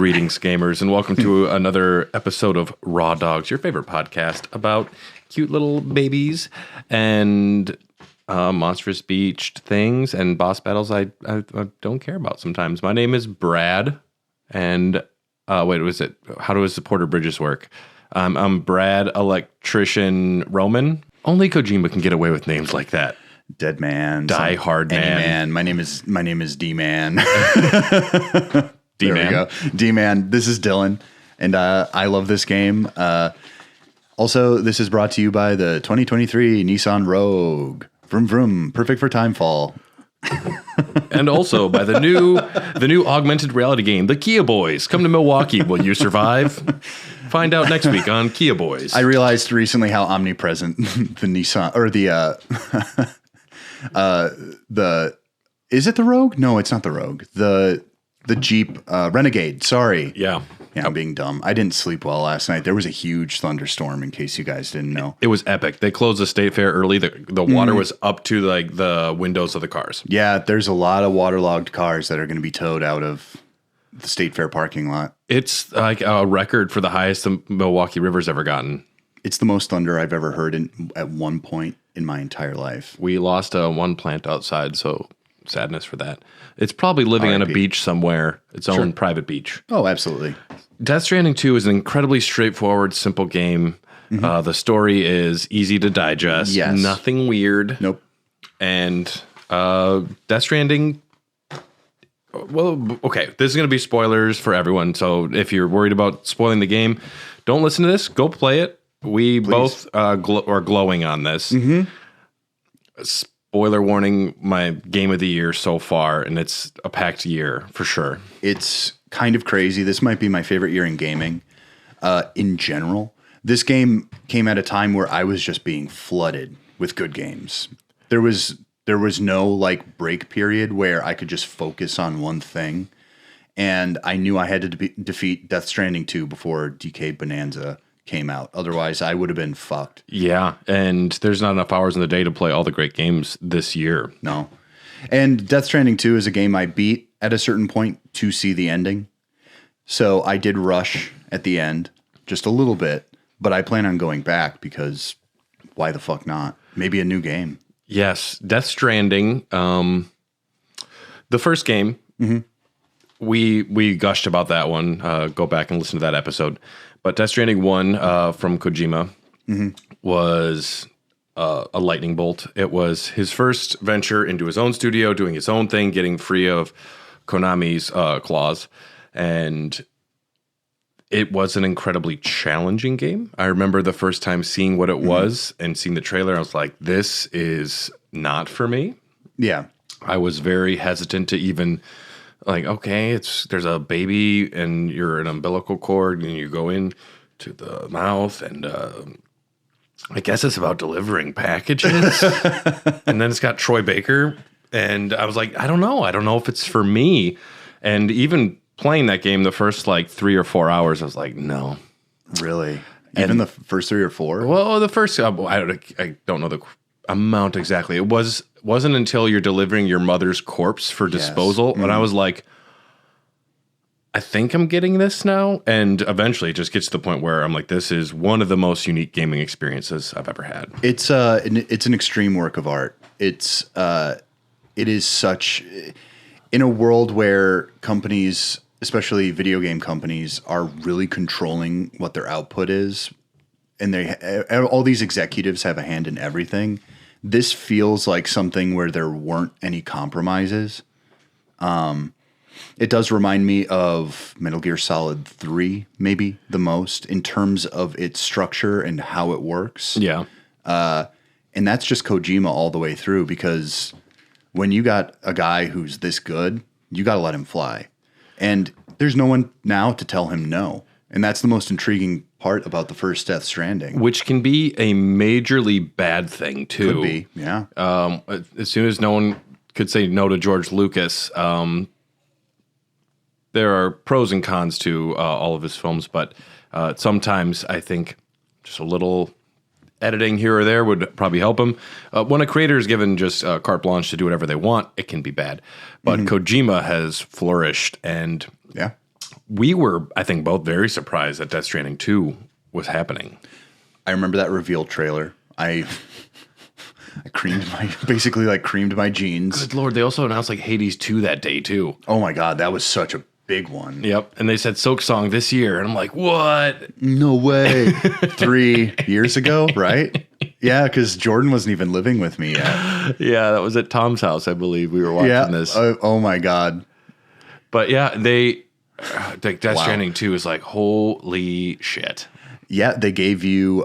Greetings, gamers, and welcome to another episode of Raw Dogs, your favorite podcast about cute little babies and monstrous beached things and boss battles I don't care about sometimes. My name is Brad, and how does the Porter Bridges work? I'm Brad Electrician Roman. Only Kojima can get away with names like that. Dead Man, Die Hard Man. My name is D Man. D-Man. There we go. D Man. This is Dylan, and I love this game. Also, this is brought to you by the 2023 Nissan Rogue. Vroom vroom, perfect for timefall. And also by the new augmented reality game, the Kia Boys. Come to Milwaukee. Will you survive? Find out next week on Kia Boys. I realized recently how omnipresent the Nissan or is it the Rogue? No, it's not the Rogue. The Jeep Renegade. Sorry. Yeah, I'm being dumb. I didn't sleep well last night. There was a huge thunderstorm, in case you guys didn't know. It was epic. They closed the state fair early. The water was up to like the windows of the cars. Yeah, there's a lot of waterlogged cars that are going to be towed out of the state fair parking lot. It's like a record for the highest the Milwaukee River's ever gotten. It's the most thunder I've ever heard at one point in my entire life. We lost one plant outside, so sadness for that. It's probably living on a beach somewhere, its own private beach. Oh, absolutely. Death Stranding 2 is an incredibly straightforward, simple game. Mm-hmm. The story is easy to digest. Yes. Nothing weird. Nope. And Death Stranding... Well, okay, this is going to be spoilers for everyone. So if you're worried about spoiling the game, don't listen to this. Go play it. We both are glowing on this. Mm-hmm. Spoiler warning, my game of the year so far, and it's a packed year for sure. It's kind of crazy. This might be my favorite year in gaming in general. This game came at a time where I was just being flooded with good games. There was no like break period where I could just focus on one thing. And I knew I had to defeat Death Stranding 2 before DK Bonanza came out. Otherwise, I would have been fucked. Yeah, and there's not enough hours in the day to play all the great games this year. No. And Death Stranding 2 is a game I beat at a certain point to see the ending. So I did rush at the end just a little bit, but I plan on going back because why the fuck not? Maybe a new game. Yes, Death Stranding, the first game, we gushed about that one. Go back and listen to that episode. But Death Stranding 1 from Kojima was a lightning bolt. It was his first venture into his own studio, doing his own thing, getting free of Konami's claws. And it was an incredibly challenging game. I remember the first time seeing what it was and seeing the trailer. I was like, this is not for me. Yeah. I was very hesitant to even... Like, okay, there's a baby and you're an umbilical cord and you go in to the mouth and I guess it's about delivering packages. And then it's got Troy Baker. And I was like, I don't know. I don't know if it's for me. And even playing that game the first like 3 or 4 hours, I was like, no. Really? Even the first 3 or 4? Well, the first, I don't know the amount exactly. It wasn't until you're delivering your mother's corpse for disposal. And I was like, I think I'm getting this now. And eventually it just gets to the point where I'm like, this is one of the most unique gaming experiences I've ever had. It's an extreme work of art. It is such, in a world where companies, especially video game companies, are really controlling what their output is. And all these executives have a hand in everything. This feels like something where there weren't any compromises. It does remind me of Metal Gear Solid 3, maybe the most, in terms of its structure and how it works. Yeah. And that's just Kojima all the way through, because when you got a guy who's this good, you got to let him fly. And there's no one now to tell him no. And that's the most intriguing part about the first Death Stranding. Which can be a majorly bad thing, too. Could be, yeah. As soon as no one could say no to George Lucas, there are pros and cons to all of his films, but sometimes I think just a little editing here or there would probably help him. When a creator is given just carte blanche to do whatever they want, it can be bad. But Kojima has flourished, and we were, I think, both very surprised that Death Stranding 2 was happening. I remember that reveal trailer. I creamed my jeans. Good Lord, they also announced like Hades 2 that day too. Oh my God, that was such a big one. Yep. And they said Silk Song this year. And I'm like, what? No way. 3 years ago, right? Yeah, because Jordan wasn't even living with me yet. Yeah, that was at Tom's house, I believe. We were watching this. Oh my God. But yeah, Death Stranding 2 is like, holy shit. Yeah, they gave you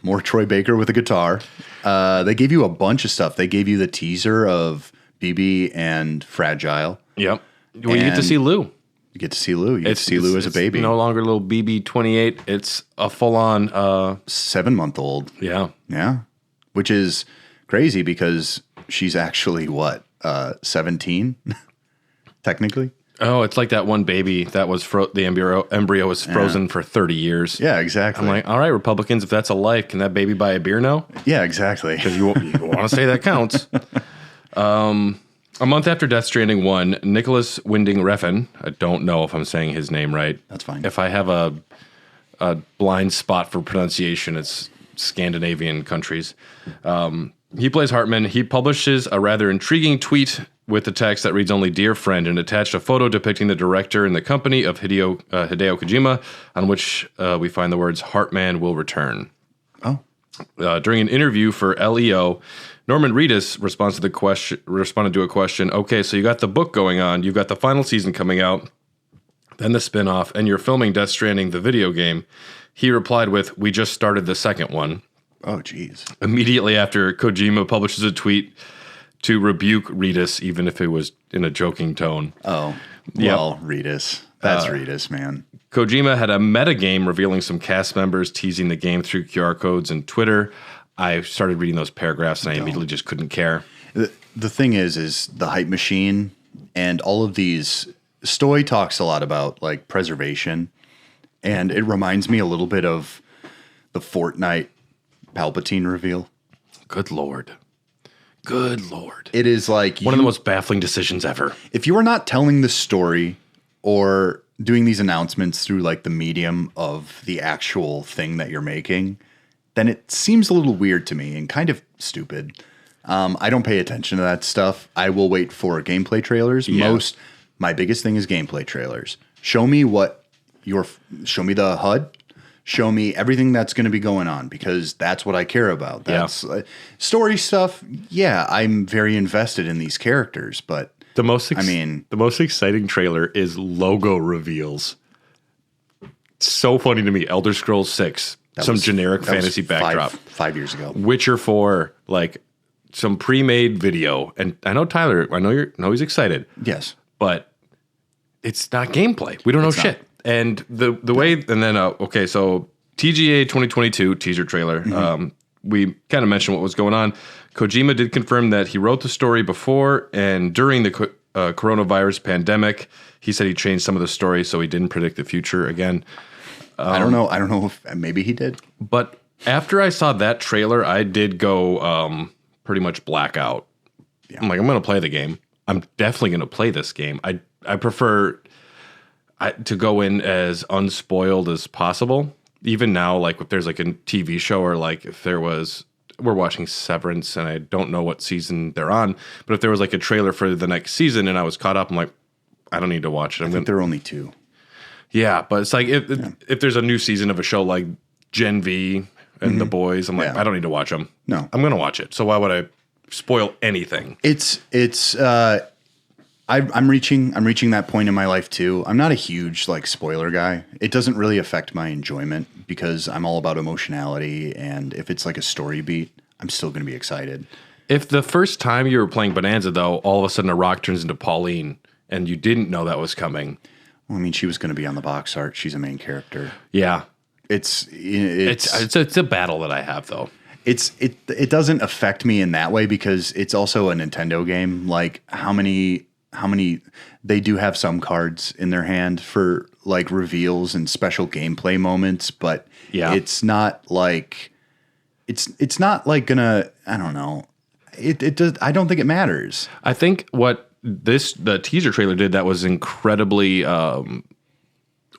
more Troy Baker with a guitar. They gave you a bunch of stuff. They gave you the teaser of BB and Fragile. Yep. Well, you get to see Lou. You get to see Lou. You get to see Lou as a baby. No longer little BB-28. It's a full-on 7-month-old. Yeah. Yeah. Which is crazy because she's actually, 17? Technically? Oh, it's like that one baby that was the embryo was frozen for 30 years. Yeah, exactly. I'm like, all right, Republicans, if that's a life, can that baby buy a beer now? Yeah, exactly. Because you want to say that counts. A month after Death Stranding 1, Nicholas Winding Refn, I don't know if I'm saying his name right. That's fine. If I have a blind spot for pronunciation, it's Scandinavian countries. He plays Hartman. He publishes a rather intriguing tweet with the text that reads only "Dear Friend" and attached a photo depicting the director and the company of Hideo Kojima, on which we find the words "Hartman will return." Oh. During an interview for LEO, Norman Reedus responded to a question. Okay, so you got the book going on, you've got the final season coming out, then the spinoff, and you're filming Death Stranding, the video game. He replied with, "We just started the second one." Oh, geez. Immediately after, Kojima publishes a tweet to rebuke Reedus, even if it was in a joking tone. Oh, well, yep. Reedus. That's Reedus, man. Kojima had a metagame revealing some cast members, teasing the game through QR codes and Twitter. I started reading those paragraphs and I immediately just couldn't care. The thing is the hype machine and all of these. Stoy talks a lot about like preservation, and it reminds me a little bit of the Fortnite Palpatine reveal. Good Lord. Good Lord. It is like one of the most baffling decisions ever. If you are not telling the story or doing these announcements through like the medium of the actual thing that you're making, then it seems a little weird to me and kind of stupid. I don't pay attention to that stuff. I will wait for gameplay trailers. Yeah. My biggest thing is gameplay trailers. Show me show me the HUD. Show me everything that's going to be going on because that's what I care about. That's story stuff. Yeah, I'm very invested in these characters, but the most exciting trailer is logo reveals. It's so funny to me. Elder Scrolls 6, generic fantasy backdrop. 5 years ago. Witcher 4, like some pre-made video, and I know Tyler. I know he's excited. Yes, but it's not gameplay. We don't know shit. And the way, and then, so TGA 2022 teaser trailer, we kind of mentioned what was going on. Kojima did confirm that he wrote the story before and during the coronavirus pandemic. He said he changed some of the story, so he didn't predict the future again. I don't know if maybe he did. But after I saw that trailer, I did go pretty much blackout. Yeah. I'm like, I'm going to play the game. I'm definitely going to play this game. I prefer to go in as unspoiled as possible. Even now, like if there's like a TV show or like if we're watching Severance and I don't know what season they're on, but if there was like a trailer for the next season and I was caught up, I'm like, I don't need to watch it. I think there are only 2. Yeah, but it's like if there's a new season of a show like Gen V and The Boys, I'm like, I don't need to watch them. No. I'm going to watch it. So why would I spoil anything? I'm reaching that point in my life too. I'm not a huge like spoiler guy. It doesn't really affect my enjoyment because I'm all about emotionality, and if it's like a story beat, I'm still going to be excited. If the first time you were playing Bonanza though, all of a sudden a rock turns into Pauline and you didn't know that was coming. Well, I mean, she was going to be on the box art. She's a main character. Yeah. It's a battle that I have though. It doesn't affect me in that way because it's also a Nintendo game. Like how many they do have some cards in their hand for like reveals and special gameplay moments, but it's not like gonna, I don't know. It does. I don't think it matters. I think what the teaser trailer did that was incredibly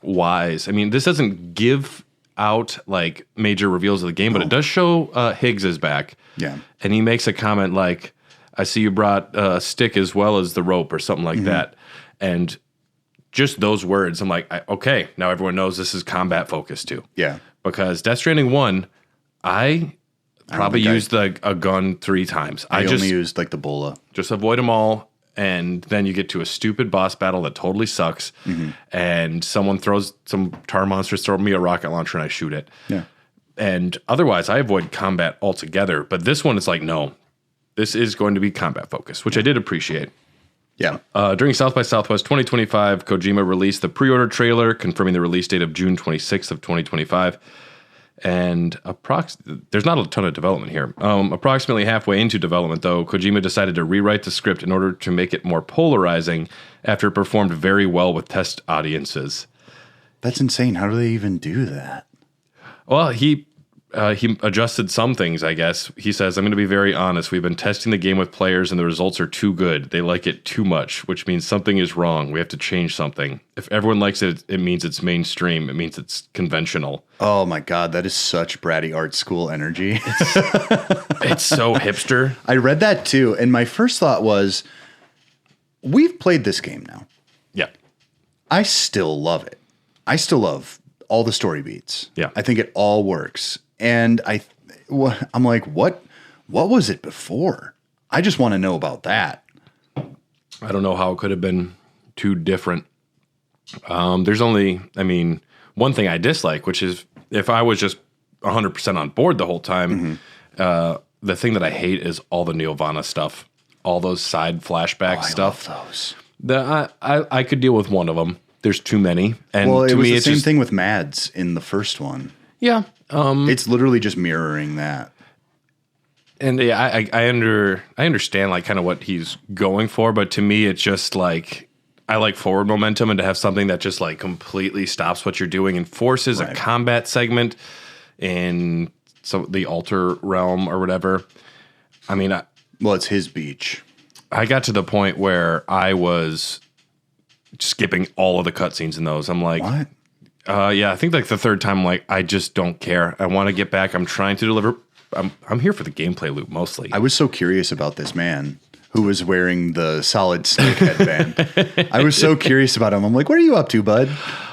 wise. I mean, this doesn't give out like major reveals of the game, but it does show Higgs is back. Yeah. And he makes a comment like, I see you brought a stick as well as the rope or something like that. And just those words, I'm like, okay, now everyone knows this is combat focused too. Yeah. Because Death Stranding 1, I probably used a gun 3 times. I only used like the bola. Just avoid them all. And then you get to a stupid boss battle that totally sucks. And some tar monsters throw me a rocket launcher and I shoot it. Yeah. And otherwise, I avoid combat altogether. But this one is like, no, this is going to be combat focused, which I did appreciate. Yeah. During South by Southwest 2025, Kojima released the pre-order trailer confirming the release date of June 26th of 2025. And there's not a ton of development here. Approximately halfway into development, though, Kojima decided to rewrite the script in order to make it more polarizing after it performed very well with test audiences. That's insane. How do they even do that? Well, he adjusted some things, I guess. He says, I'm going to be very honest. We've been testing the game with players and the results are too good. They like it too much, which means something is wrong. We have to change something. If everyone likes it, it means it's mainstream. It means it's conventional. Oh my God, that is such bratty art school energy. It's so hipster. I read that too. And my first thought was, we've played this game now. Yeah. I still love it. I still love all the story beats. Yeah. I think it all works. And I'm like, what was it before? I just want to know about that. I don't know how it could have been too different. There's only, one thing I dislike, which is if I was just 100% on board the whole time, the thing that I hate is all the Nirvana stuff, all those side flashback stuff. I love those. I could deal with one of them. There's too many. And well, to it was me, the same thing with Mads in the first one. Yeah. It's literally just mirroring that. And yeah, I understand like kind of what he's going for, but to me, it's just like I like forward momentum, and to have something that just like completely stops what you're doing and forces a combat segment in the altar realm or whatever. Well, it's his beach. I got to the point where I was skipping all of the cutscenes in those. I'm like, what? Yeah, I think like the third time, like I just don't care. I want to get back. I'm trying to deliver. I'm here for the gameplay loop mostly. I was so curious about this man who was wearing the solid snake headband. I was so curious about him. I'm like, what are you up to, bud?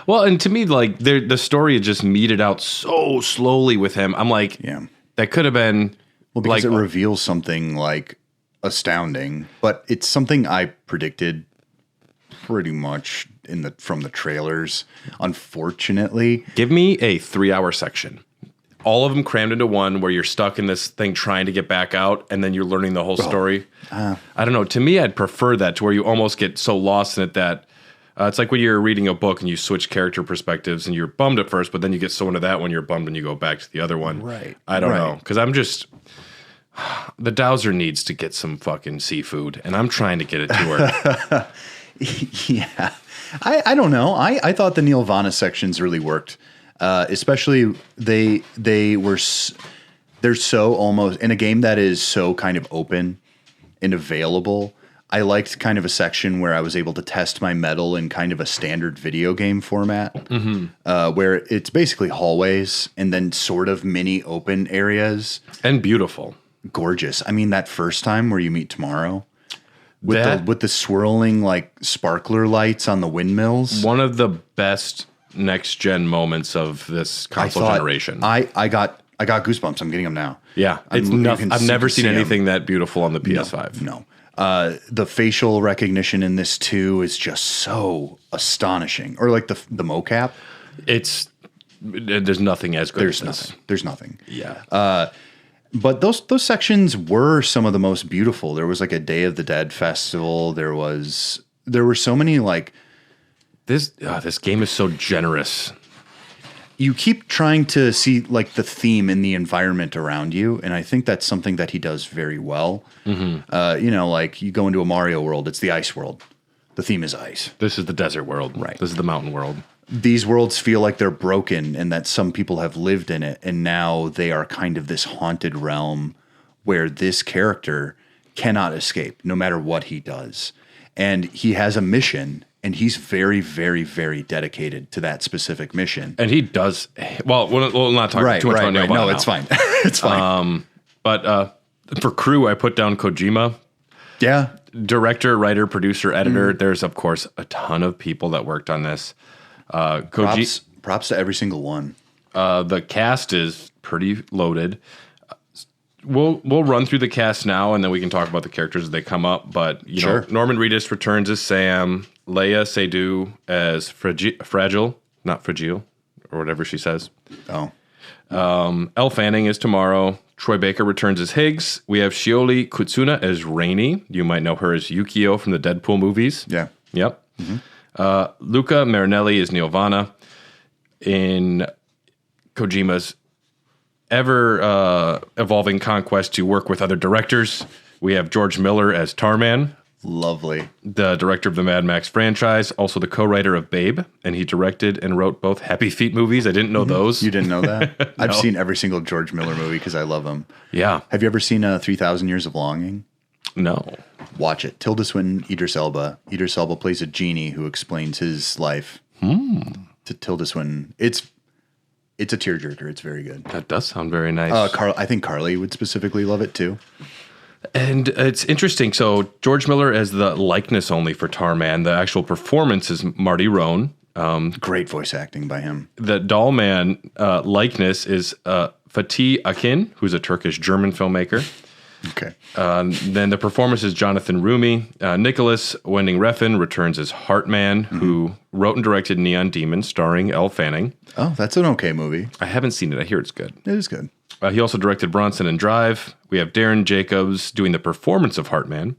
Well, and to me, like the story had just meted out so slowly with him. I'm like, that could have been because it reveals something like astounding, but it's something I predicted pretty much from the trailers. Unfortunately, give me a 3-hour section, all of them crammed into one, where you're stuck in this thing trying to get back out, and then you're learning the whole story. I don't know. To me, I'd prefer that, to where you almost get so lost in it that it's like when you're reading a book and you switch character perspectives and you're bummed at first, but then you get so into that one, you're bummed and you go back to the other one. Right. I don't know, because I'm just. The Dowser needs to get some fucking seafood, and I'm trying to get it to her. Yeah. I don't know. I thought the Nirvana sections really worked. Especially they're so almost in a game that is so kind of open and available. I liked kind of a section where I was able to test my mettle in kind of a standard video game format, where it's basically hallways and then sort of mini open areas. And beautiful. Gorgeous. I mean, that first time where you meet Tomorrow with the swirling like sparkler lights on the windmills. One of the best next gen moments of this console generation. I got goosebumps. I'm getting them now. Yeah, it's I've never seen anything that beautiful on the PS5. No. The facial recognition in this too is just so astonishing. Or like the mocap. There's nothing as good as this. There's nothing. Yeah. But those sections were some of the most beautiful. There was like a Day of the Dead festival. There were so many like this game is so generous. You keep trying to see like the theme in the environment around you, and I think that's something that he does very well. Like you go into a Mario world, it's the ice world. The theme is ice. This is the desert world. Right. This is the mountain world. These worlds feel like they're broken and that some people have lived in it, and now they are kind of this haunted realm where this character cannot escape no matter what he does. And he has a mission, and he's very, very, very dedicated to that specific mission. And he does well. We'll not talk too much about Neil. No, it's fine. It's fine. But for crew, I put down Kojima. Yeah. Director, writer, producer, editor. There's of course a ton of people that worked on this. Props to every single one. The cast is pretty loaded. We'll run through the cast now, and then we can talk about the characters as they come up. But you know, Norman Reedus returns as Sam, Leia Seydoux as Fragile, not Fragile, or whatever she says. Oh. Elle Fanning is Tomorrow. Troy Baker returns as Higgs. We have Shioli Kutsuna as Rainey. You might know her as Yukio from the Deadpool movies. Yeah. Yep. Luca Marinelli is Neovana. In Kojima's ever evolving conquest to work with other directors, we have George Miller as Tarman. Lovely. The director of the Mad Max franchise, also the co-writer of Babe, and he directed and wrote both Happy Feet movies. I didn't know those. You didn't know that? No. I've seen every single George Miller movie because I love him. Yeah. Have you ever seen 3,000 Years of Longing? No. Watch it. Tilda Swinton, Idris Elba. Idris Elba plays a genie who explains his life to Tilda Swinton. It's a tearjerker. It's very good. That does sound very nice. I think Carly would specifically love it too. And it's interesting. So George Miller as the likeness only for Tarman. The actual performance is Marty Roan. Great voice acting by him. The doll man likeness is Fatih Akin, who's a Turkish-German filmmaker. Okay. Then the performance is Jonathan Rumi. Nicholas Winding Refn returns as Heartman, who wrote and directed Neon Demon, starring Elle Fanning. Oh, that's an okay movie. I haven't seen it. I hear it's good. It is good. He also directed Bronson and Drive. We have Darren Jacobs doing the performance of Heartman.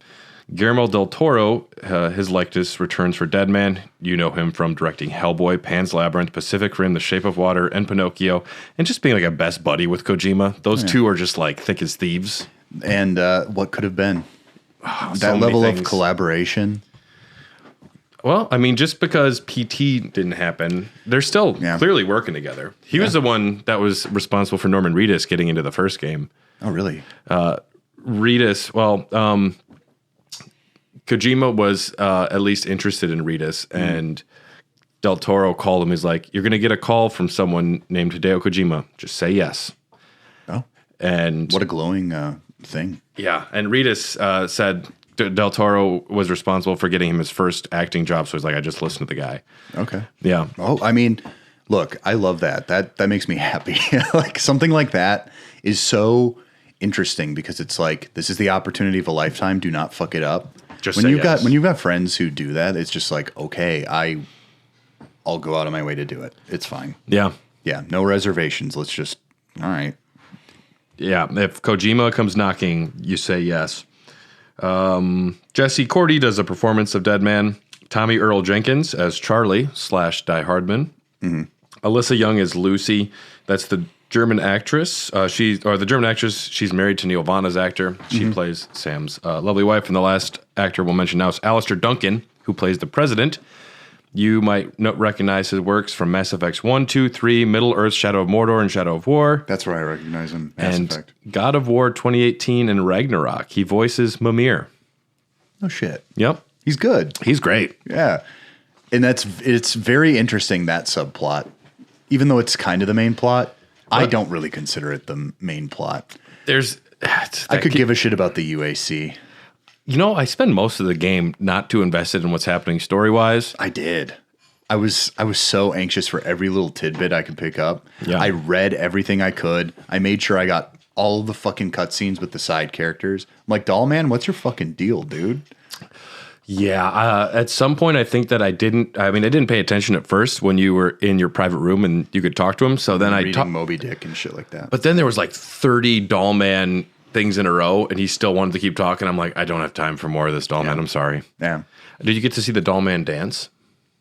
Guillermo del Toro, his likeness returns for Deadman. You know him from directing Hellboy, Pan's Labyrinth, Pacific Rim, The Shape of Water, and Pinocchio, and just being like a best buddy with Kojima. Those two are just like thick as thieves. And what could have been? That level of collaboration. Well, I mean, just because PT didn't happen, they're still clearly working together. He was the one that was responsible for Norman Reedus getting into the first game. Oh, really? Reedus, Kojima was at least interested in Reedus, and Del Toro called him. He's like, "You're going to get a call from someone named Hideo Kojima. Just say yes." Oh, and what a glowing thing. Yeah, and Reedus said Del Toro was responsible for getting him his first acting job, so he's like, I just listened to the guy. Okay. Yeah. Oh, I mean, look, I love that. That makes me happy. Like something like that is so interesting because it's like this is the opportunity of a lifetime. Do not fuck it up. Just when you've got friends who do that, it's just like, okay, I'll go out of my way to do it. It's fine. Yeah. Yeah. No reservations. Let's just all right. Yeah. If Kojima comes knocking, you say yes. Jesse Cordy does a performance of Deadman. Tommy Earl Jenkins as Charlie / Die Hardman. Alyssa Young as Lucy. That's the German actress. She's married to Neil Vana's actor. She plays Sam's lovely wife. And the last actor we'll mention now is Alistair Duncan, who plays the president. You might recognize his works from Mass Effects 1, 2, 3, Middle-earth, Shadow of Mordor, and Shadow of War. That's where I recognize him. Mass Effect. God of War 2018 and Ragnarok. He voices Mimir. Oh, shit. Yep. He's good. He's great. Yeah. And it's very interesting, that subplot. Even though it's kind of the main plot, I don't really consider it the main plot. I could give a shit about the UAC. You know, I spend most of the game not too invested in what's happening story-wise. I did. I was so anxious for every little tidbit I could pick up. Yeah. I read everything I could. I made sure I got all of the fucking cutscenes with the side characters. I'm like, Dollman, what's your fucking deal, dude? Yeah, at some point I think that I didn't pay attention at first when you were in your private room and you could talk to him. So then reading Moby Dick and shit like that. But then there was like 30 Dollman things in a row, and he still wanted to keep talking. I'm like, I don't have time for more of this, Dollman. Yeah. I'm sorry. Yeah. Did you get to see the Dollman dance?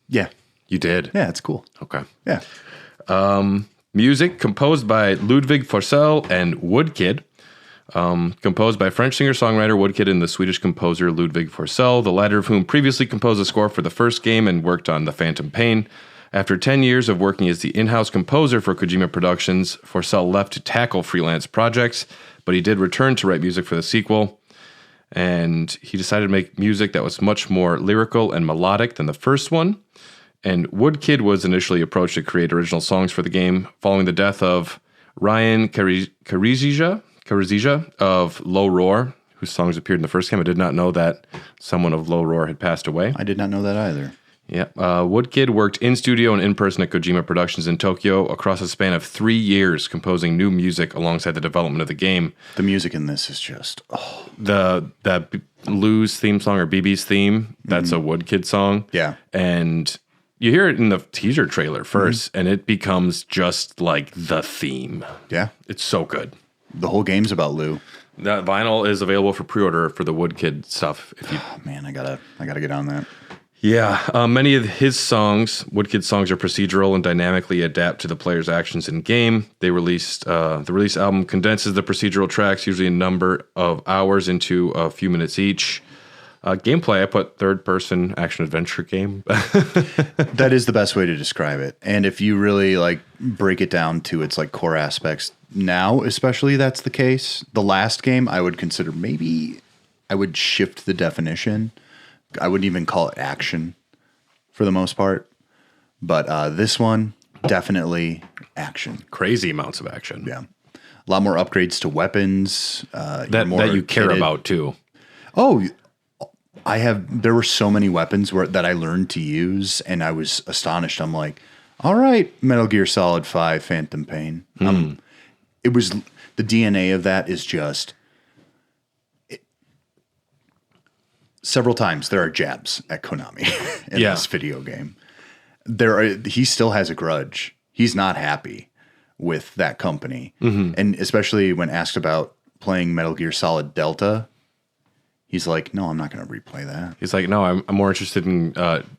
Yeah. You did? Yeah, it's cool. Okay. Yeah. Music composed by Ludwig Forsell and Woodkid. Composed by French singer-songwriter Woodkid and the Swedish composer Ludwig Forsell, the latter of whom previously composed the score for the first game and worked on The Phantom Pain. After 10 years of working as the in-house composer for Kojima Productions, Forsell left to tackle freelance projects, but he did return to write music for the sequel. And he decided to make music that was much more lyrical and melodic than the first one. And Woodkid was initially approached to create original songs for the game following the death of Ryan Karizija of Low Roar, whose songs appeared in the first game. I did not know that someone of Low Roar had passed away. I did not know that either. Yeah. Woodkid worked in studio and in person at Kojima Productions in Tokyo across a span of 3 years, composing new music alongside the development of the game. The music in this is just That Lou's theme song or BB's theme, that's a Woodkid song. Yeah. And you hear it in the teaser trailer first, and it becomes just like the theme. Yeah. It's so good. The whole game's about Lou. That vinyl is available for pre-order for the Woodkid stuff. If you, Oh, man, I gotta get on that. yeah, many of his songs, Woodkid's songs, are procedural and dynamically adapt to the player's actions in game. They released the release album condenses the procedural tracks, usually a number of hours, into a few minutes each. Gameplay, I put third-person action-adventure game. That is the best way to describe it. And if you really like break it down to its like core aspects, now especially that's the case. The last game I would consider maybe I would shift the definition. I wouldn't even call it action for the most part. But this one, definitely action. Crazy amounts of action. Yeah. A lot more upgrades to weapons. That you care about, too. Oh, there were so many weapons that I learned to use, and I was astonished. I'm like, all right, Metal Gear Solid 5 Phantom Pain. It was, the DNA of that is just, several times there are jabs at Konami in this video game. He still has a grudge. He's not happy with that company. And especially when asked about playing Metal Gear Solid Delta, he's like, no, I'm not going to replay that. He's like, no, I'm more interested in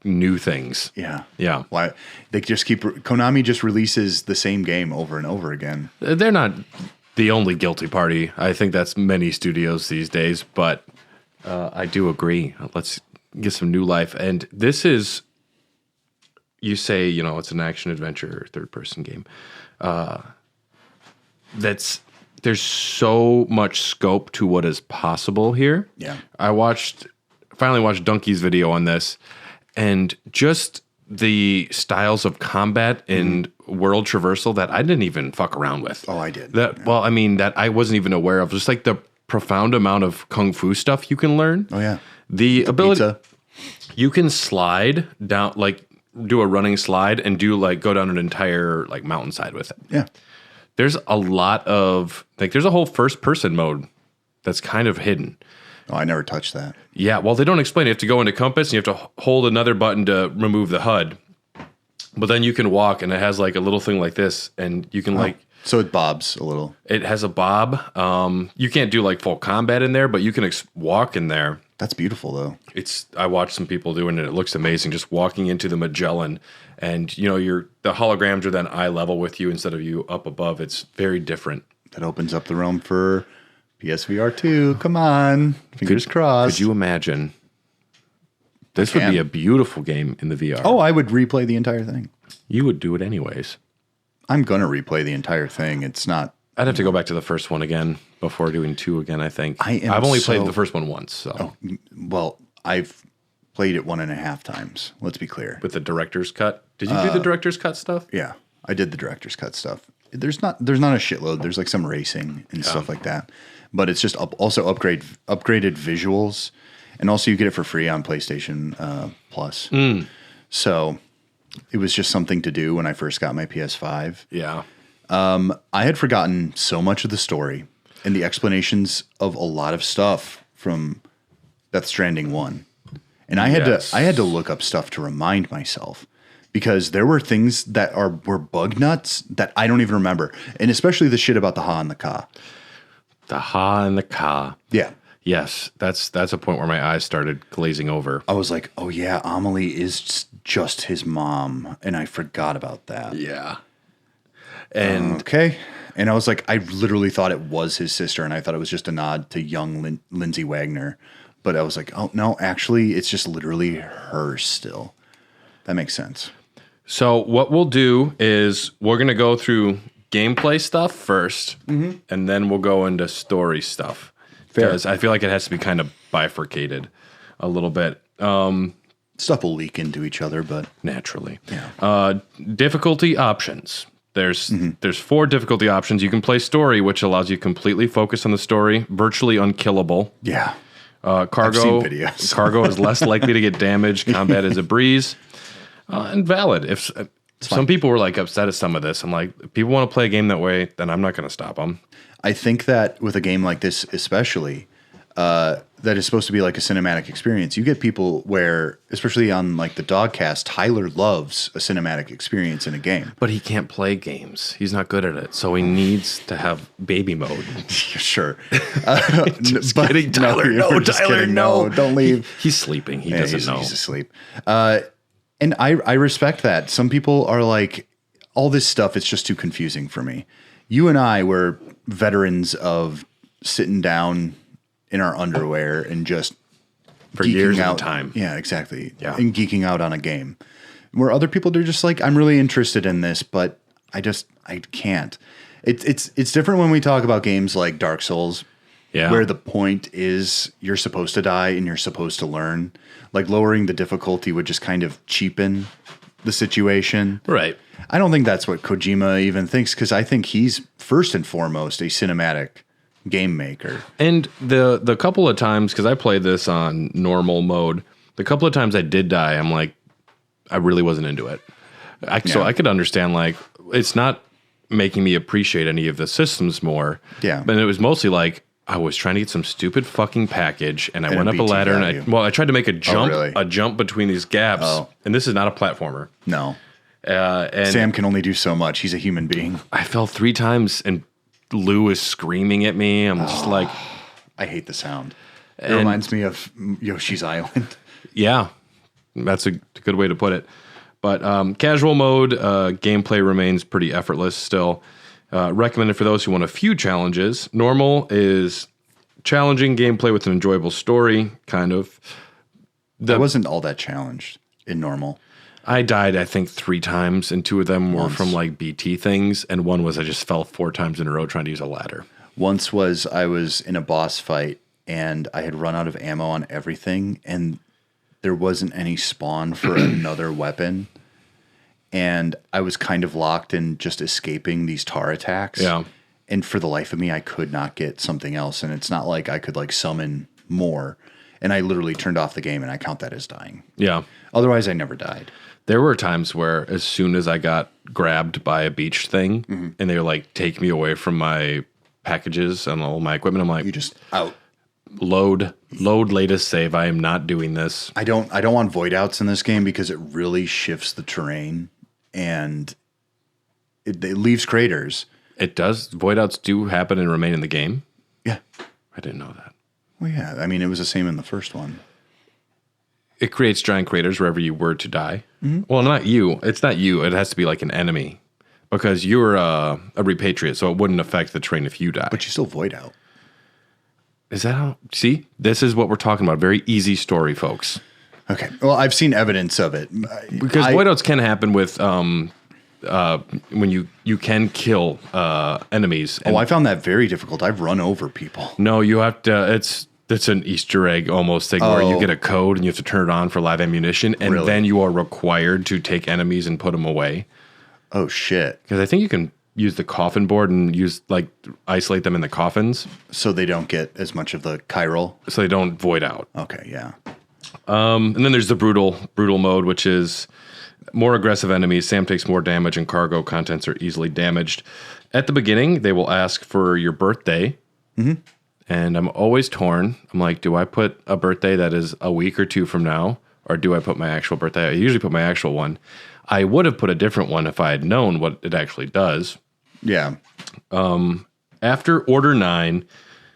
new things. Yeah. Yeah. Why they just Konami just releases the same game over and over again. They're not the only guilty party. I think that's many studios these days, but I do agree. Let's get some new life. And this is, you say, it's an action adventure third-person game. There's so much scope to what is possible here. Yeah. I finally watched Donkey's video on this, and just the styles of combat and world traversal that I didn't even fuck around with. Oh, I did. That I wasn't even aware of. Just like the profound amount of kung fu stuff you can learn. Oh yeah. The ability pizza. You can slide down, like do a running slide and go down an entire like mountainside with it. Yeah. There's a lot of there's a whole first person mode that's kind of hidden. Oh, I never touched that. Yeah, well, they don't explain. You have to go into compass and you have to hold another button to remove the HUD. But then you can walk, and it has like a little thing like this, and you can So it bobs a little. It has a bob. You can't do like full combat in there, but you can walk in there. That's beautiful, though. I watched some people doing it. It looks amazing. Just walking into the Magellan, and the holograms are then eye level with you instead of you up above. It's very different. That opens up the realm for PSVR 2. Come on, fingers crossed. Could you imagine? This would be a beautiful game in the VR. Oh, I would replay the entire thing. You would do it anyways. I'm gonna replay the entire thing. It's not. I'd have to go back to the first one again before doing 2 again, I think. I've only played the first one once. So. Oh, well, I've played it 1.5 times. Let's be clear. With the director's cut? Did you do the director's cut stuff? Yeah, I did the director's cut stuff. There's not a shitload. There's like some racing and stuff like that. But it's just also upgraded visuals. And also you get it for free on PlayStation Plus. So it was just something to do when I first got my PS5. Yeah. I had forgotten so much of the story and the explanations of a lot of stuff from Death Stranding 1. And I had to look up stuff to remind myself, because there were things that were bug nuts that I don't even remember. And especially the shit about the Ha and the Ka. The Ha and the Ka. Yeah. Yes, that's a point where my eyes started glazing over. I was like, oh yeah, Amelie is just his mom, and I forgot about that. Yeah. And okay. And I was like, I literally thought it was his sister, and I thought it was just a nod to young Lindsay Wagner. But I was like, oh no, actually, it's just literally her still. That makes sense. So what we'll do is we're going to go through gameplay stuff first, and then we'll go into story stuff. Because I feel like it has to be kind of bifurcated a little bit. Stuff will leak into each other, but naturally. Yeah. Difficulty options. There's 4 difficulty options. You can play story, which allows you to completely focus on the story. Virtually unkillable. Yeah. Cargo. I've seen videos. Cargo is less likely to get damaged. Combat is a breeze. And valid. If some people were like upset at some of this, I'm like, if people want to play a game that way, then I'm not going to stop them. I think that with a game like this, especially, that is supposed to be like a cinematic experience. You get people where, especially on like the Dogcast, Tyler loves a cinematic experience in a game. But he can't play games. He's not good at it. So he needs to have baby mode. Sure. Just kidding, Tyler. No, Tyler, no. Don't leave. He's sleeping. He doesn't know. He's asleep. And I respect that. Some people are like, all this stuff, it's just too confusing for me. You and I were veterans of sitting down in our underwear and just for years out. At a time. Yeah, exactly. Yeah. And geeking out on a game. Where other people, they're just like, I'm really interested in this, but I can't. It's different when we talk about games like Dark Souls, where the point is you're supposed to die and you're supposed to learn. Like lowering the difficulty would just kind of cheapen the situation. Right. I don't think that's what Kojima even thinks, because I think he's first and foremost a cinematic game maker. And the couple of times, because I played this on normal mode, the couple of times I did die, I'm like, I really wasn't into it. So I could understand, like, it's not making me appreciate any of the systems more. Yeah. But it was mostly like, I was trying to get some stupid fucking package, and I went up a ladder, and I tried to make a jump between these gaps, and this is not a platformer. No. And Sam can only do so much. He's a human being. I fell 3 times, and Lou is screaming at me. I'm just like... I hate the sound. It reminds me of Yoshi's Island. Yeah, that's a good way to put it. But casual mode, gameplay remains pretty effortless still. Recommended for those who want a few challenges. Normal is challenging gameplay with an enjoyable story, kind of. I wasn't all that challenged in normal. I died, I think, 3 times, and 2 of them were from like BT things, and one was I just fell 4 times in a row trying to use a ladder. Once I was in a boss fight, and I had run out of ammo on everything, and there wasn't any spawn for another weapon. And I was kind of locked in just escaping these tar attacks. Yeah. And for the life of me, I could not get something else. And it's not like I could like summon more. And I literally turned off the game, and I count that as dying. Yeah. Otherwise, I never died. There were times where as soon as I got grabbed by a beach thing, and they were like, take me away from my packages and all my equipment, I'm like, you just out. Load latest save. I am not doing this. I don't want void outs in this game because it really shifts the terrain, and it leaves craters. It does. Void outs do happen and remain in the game. Yeah. I didn't know that. Well, yeah. I mean, it was the same in the first one. It creates giant craters wherever you were to die. Well, not you. It's not you. It has to be like an enemy, because you're a repatriate, so it wouldn't affect the terrain if you die. But you still void out. Is that how? See, this is what we're talking about. Very easy story, folks. Okay. Well, I've seen evidence of it. Because void outs can happen with when you can kill enemies. I found that very difficult. I've run over people. No, you have to. It's an Easter egg almost thing where you get a code and you have to turn it on for live ammunition, and then you are required to take enemies and put them away. Oh shit! Because I think you can use the coffin board and isolate them in the coffins, so they don't get as much of the chiral, so they don't void out. Okay, yeah. And then there's the brutal mode, which is more aggressive enemies. Sam takes more damage, and cargo contents are easily damaged. At the beginning, they will ask for your birthday. And I'm always torn. I'm like, do I put a birthday that is a week or 2 from now, or do I put my actual birthday? I usually put my actual one. I would have put a different one if I had known what it actually does. Yeah. After Order 9,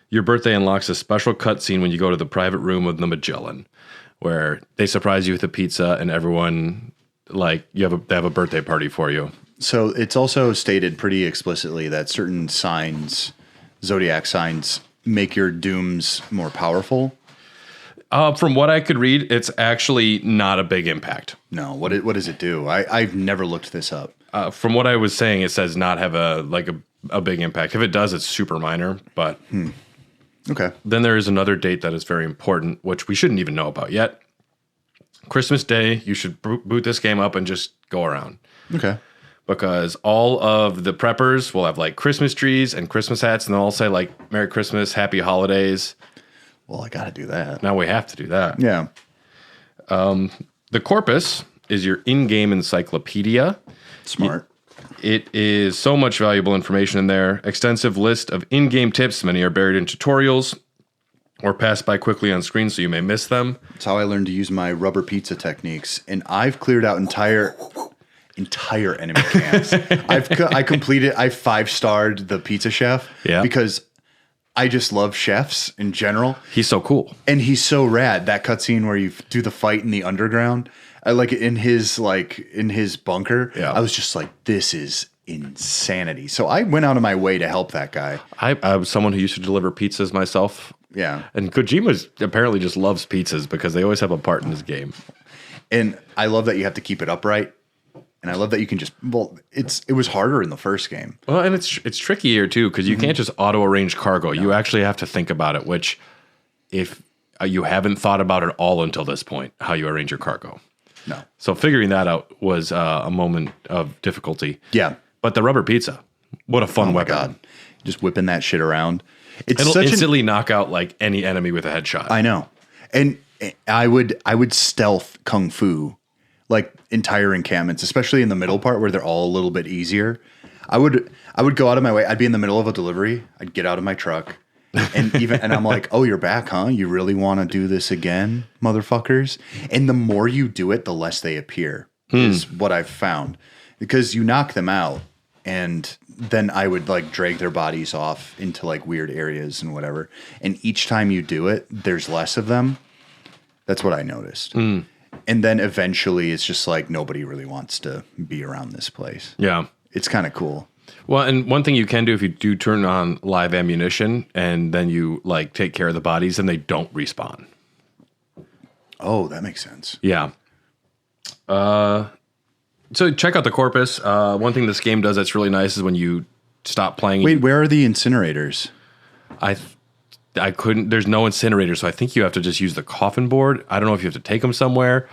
your birthday unlocks a special cutscene when you go to the private room of the Magellan, where they surprise you with a pizza, and everyone, like, they have a birthday party for you. So it's also stated pretty explicitly that certain signs, zodiac signs, make your dooms more powerful. From what I could read, it's actually not a big impact. No, what does it do? I've never looked this up. From what I was saying, it says not have a big impact. If it does, it's super minor. But Okay. Then there is another date that is very important, which we shouldn't even know about yet. Christmas Day, you should boot this game up and just go around. Okay. Because all of the preppers will have like Christmas trees and Christmas hats, and they'll all say like Merry Christmas, Happy Holidays. Well, I got to do that. Now we have to do that. Yeah. The Corpus is your in-game encyclopedia. Smart. It is so much valuable information in there. Extensive list of in-game tips. Many are buried in tutorials or passed by quickly on screen, so you may miss them. That's how I learned to use my rubber pizza techniques, and I've cleared out entire enemy camps. I 5-starred the pizza chef because I just love chefs in general. He's so cool. And he's so rad. That cutscene where you do the fight in the underground, in his bunker, I was just like, this is insanity. So I went out of my way to help that guy. I was someone who used to deliver pizzas myself. Yeah. And Kojima apparently just loves pizzas because they always have a part in his game. And I love that you have to keep it upright. And I love that you can just, it was harder in the first game. Well, and it's trickier too, because you can't just auto-arrange cargo. No. You actually have to think about it, which if you haven't thought about it all until this point, how you arrange your cargo. No. So figuring that out was a moment of difficulty. Yeah. But the rubber pizza, what a fun weapon. God. Just whipping that shit around. It'll instantly knock out like any enemy with a headshot. I know. And I would stealth kung fu like entire encampments, especially in the middle part where they're all a little bit easier. I would go out of my way. I'd be in the middle of a delivery. I'd get out of my truck. And I'm like, oh, you're back, huh? You really want to do this again, motherfuckers? And the more you do it, the less they appear, is what I've found. Because you knock them out, and then I would like drag their bodies off into like weird areas and whatever. And each time you do it, there's less of them. That's what I noticed. And then eventually it's just like nobody really wants to be around this place. Yeah. It's kind of cool. Well, and one thing you can do if you do turn on live ammunition and then you like take care of the bodies and they don't respawn. Oh, that makes sense. Yeah. So check out the Corpus. One thing this game does that's really nice is when you stop playing. Wait, where are the incinerators? I couldn't, there's no incinerator, so I think you have to just use the coffin board. I don't know if you have to take them somewhere.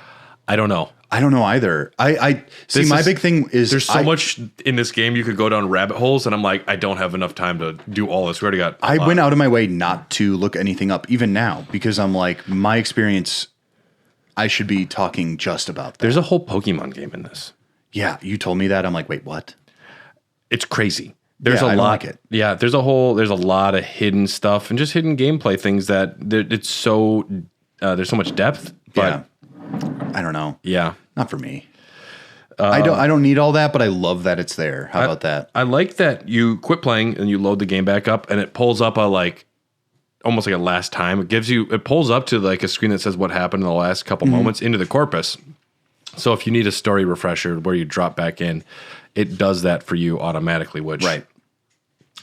I don't know. I don't know either. I see. My big thing is there's so much in this game you could go down rabbit holes, and I'm like, I don't have enough time to do all this. We already got. I went out of my way not to look anything up, even now, because I'm like, my experience. I should be talking just about that. There's a whole Pokemon game in this. Yeah, you told me that. I'm like, wait, what? It's crazy. There's a lot. Like it. Yeah, there's a lot of hidden stuff and just hidden gameplay things that it's so there's so much depth. But I don't know. Yeah, not for me. I don't need all that, but I love that it's there. How about that? I like that you quit playing and you load the game back up and it pulls up almost like a last time. It pulls up to like a screen that says what happened in the last couple moments into the Corpus. So if you need a story refresher where you drop back in, it does that for you automatically, which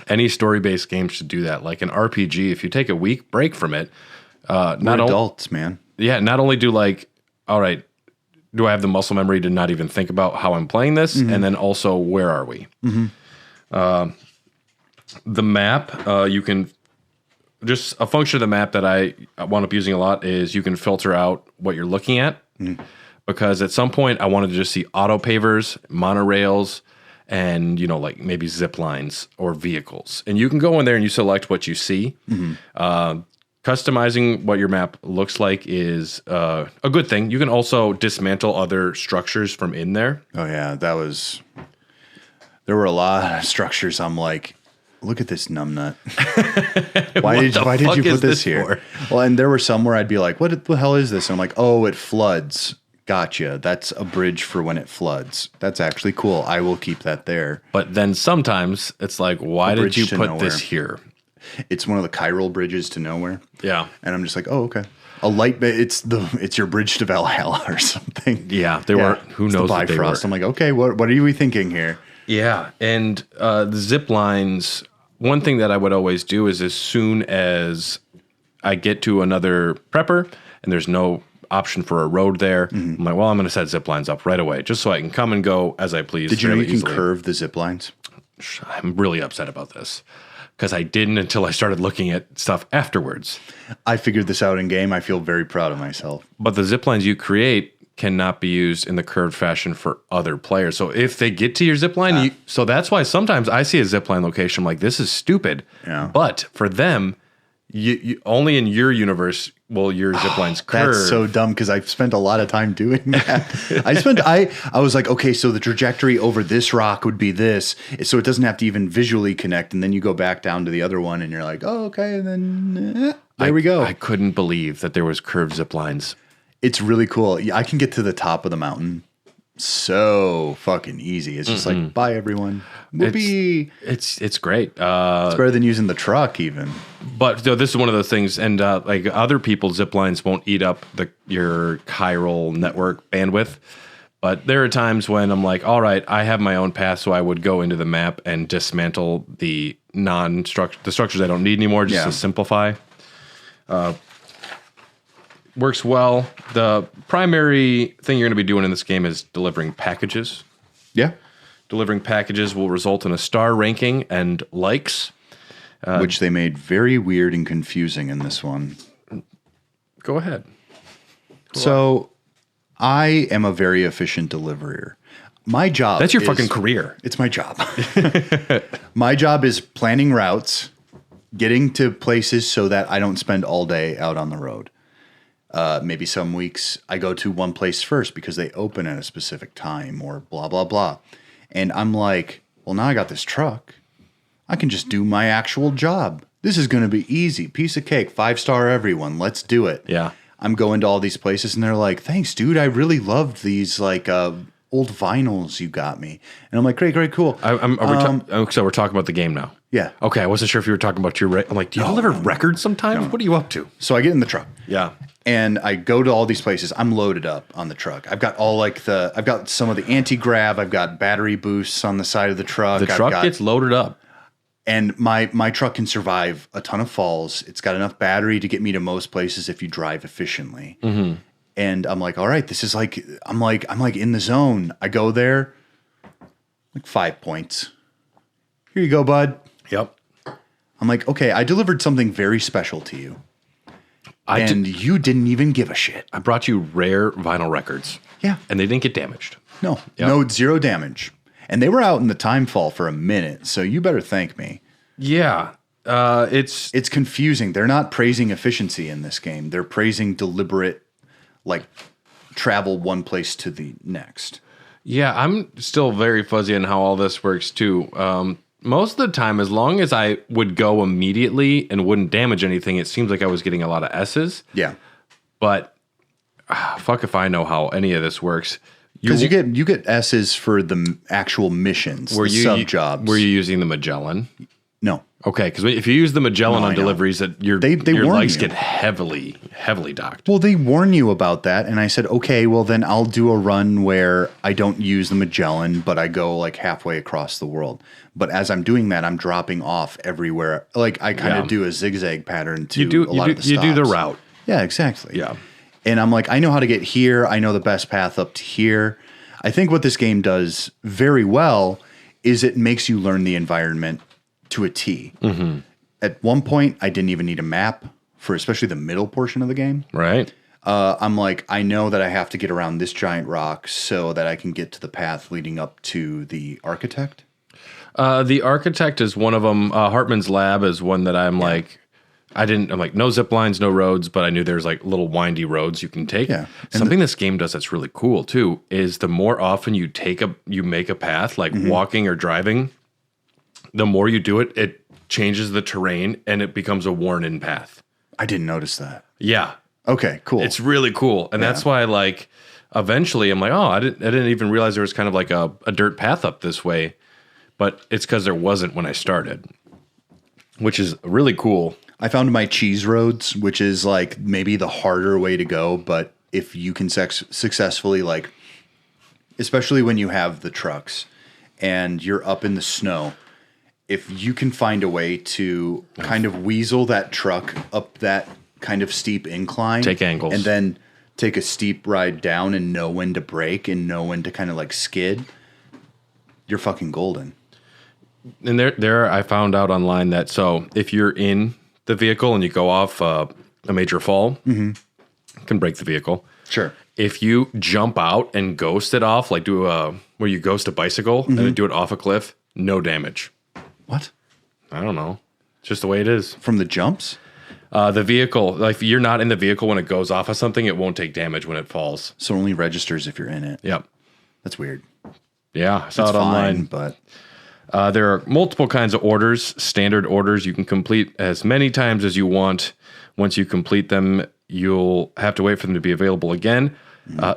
any story-based game should do that. Like an RPG, if you take a week break from it, we're adults, man. Yeah, not only do like, all right, do I have the muscle memory to not even think about how I'm playing this? And then also, where are we? The map, you can, just a function of the map that I wound up using a lot is you can filter out what you're looking at. Because at some point I wanted to just see auto pavers, monorails, and like maybe zip lines or vehicles. And you can go in there and you select what you see. Customizing what your map looks like is a good thing. You can also dismantle other structures from in there. Oh yeah, there were a lot of structures. I'm like, look at this numbnut. Why did you put this here? Well, and there were some where I'd be like, what the hell is this? And I'm like, oh, it floods. Gotcha. That's a bridge for when it floods. That's actually cool. I will keep that there. But then sometimes it's like, why did you put this here? It's one of the chiral bridges to nowhere. Yeah. And I'm just like, oh, okay. A light, it's your bridge to Valhalla or something. Yeah. They were, who knows what they were. I'm like, okay, what are we thinking here? Yeah. And the zip lines, one thing that I would always do is as soon as I get to another prepper and there's no option for a road there, I'm like, well, I'm going to set zip lines up right away just so I can come and go as I please. Did you know you can curve the zip lines? I'm really upset about this because I didn't until I started looking at stuff afterwards. I figured this out in game. I feel very proud of myself. But the zip lines you create cannot be used in the curved fashion for other players. So if they get to your zip line, so that's why sometimes I see a zip line location, I'm like, this is stupid. Yeah. But for them, you only in your universe will your zip lines curve. That's so dumb because I've spent a lot of time doing that. I was like, okay, so the trajectory over this rock would be this, so it doesn't have to even visually connect. And then you go back down to the other one, and you're like, oh, okay, and then there we go. I couldn't believe that there was curved zip lines. It's really cool. I can get to the top of the mountain so fucking easy. It's just like, bye everyone. Whoopee. It's great. It's better than using the truck even. But this is one of those things, and like other people's zip lines won't eat up your chiral network bandwidth. But there are times when I'm like, all right, I have my own path, so I would go into the map and dismantle the structures I don't need anymore, just to simplify. Works well. The primary thing you're going to be doing in this game is delivering packages. Yeah. Delivering packages will result in a star ranking and likes. Which they made very weird and confusing in this one. Go ahead. So I am a very efficient deliverer. My job That's your fucking career. It's my job. My job is planning routes, getting to places so that I don't spend all day out on the road. Maybe some weeks I go to one place first because they open at a specific time or blah, blah, blah. And I'm like, well, now I got this truck. I can just do my actual job. This is going to be easy. Piece of cake, 5-star everyone. Let's do it. Yeah. I'm going to all these places and they're like, thanks, dude. I really loved these like old vinyls you got me. And I'm like, great, cool. So we're talking about the game now. Yeah. Okay, I wasn't sure if you were talking about your... I'm like, do you deliver records sometimes? What are you up to? So I get in the truck. Yeah. And I go to all these places. I'm loaded up on the truck. I've got I've got some of the anti-grav. I've got battery boosts on the side of the truck. The truck gets loaded up. And my truck can survive a ton of falls. It's got enough battery to get me to most places if you drive efficiently. Mm-hmm. And I'm like, all right, this is like, I'm like in the zone. I go there, like 5 points. Here you go, bud. Yep. I'm like, okay, I delivered something very special to you. You didn't even give a shit. I brought you rare vinyl records. Yeah. And they didn't get damaged. No, zero damage. And they were out in the time fall for a minute, so you better thank me. Yeah. It's confusing. They're not praising efficiency in this game. They're praising deliberate, like, travel one place to the next. Yeah, I'm still very fuzzy on how all this works, too. Most of the time, as long as I would go immediately and wouldn't damage anything, it seems like I was getting a lot of S's. Yeah. But fuck if I know how any of this works. Because you get S's for the actual missions, sub jobs. Were you using the Magellan? No. Okay, because if you use the Magellan on deliveries, that your legs get heavily docked. Well, they warn you about that, and I said, okay, well then I'll do a run where I don't use the Magellan, but I go like halfway across the world. But as I'm doing that, I'm dropping off everywhere. Like I kind of do a zigzag pattern to a lot of the stops. You do the route. Yeah, exactly. Yeah. And I'm like, I know how to get here. I know the best path up to here. I think what this game does very well is it makes you learn the environment to a T. Mm-hmm. At one point, I didn't even need a map for especially the middle portion of the game. Right. I'm like, I know that I have to get around this giant rock so that I can get to the path leading up to the architect. The architect is one of them. Hartman's lab is one that I'm like, I'm like, no zip lines, no roads, but I knew there's like little windy roads you can take. Yeah. Something this game does that's really cool too is the more often you make a path, like walking or driving, the more you do it, it changes the terrain and it becomes a worn-in path. I didn't notice that. Yeah. Okay, cool. It's really cool. And that's why like eventually I'm like, oh, I didn't even realize there was kind of like a dirt path up this way. But it's because there wasn't when I started, which is really cool. I found my cheese roads, which is like maybe the harder way to go. But if you can successfully, like, especially when you have the trucks and you're up in the snow, if you can find a way to kind of weasel that truck up that kind of steep incline, take angles, and then take a steep ride down and know when to brake and know when to kind of like skid, you're fucking golden. And there I found out online that so if you're in the vehicle and you go off a major fall, it can break the vehicle. Sure. If you jump out and ghost it off, like where you ghost a bicycle and then do it off a cliff, no damage. What? I don't know. It's just the way it is. From the jumps? The vehicle, like if you're not in the vehicle when it goes off of something, it won't take damage when it falls. So it only registers if you're in it. Yep. That's weird. Yeah, I saw That's it online. fine, but There are multiple kinds of orders, standard orders. You can complete as many times as you want. Once you complete them, you'll have to wait for them to be available again.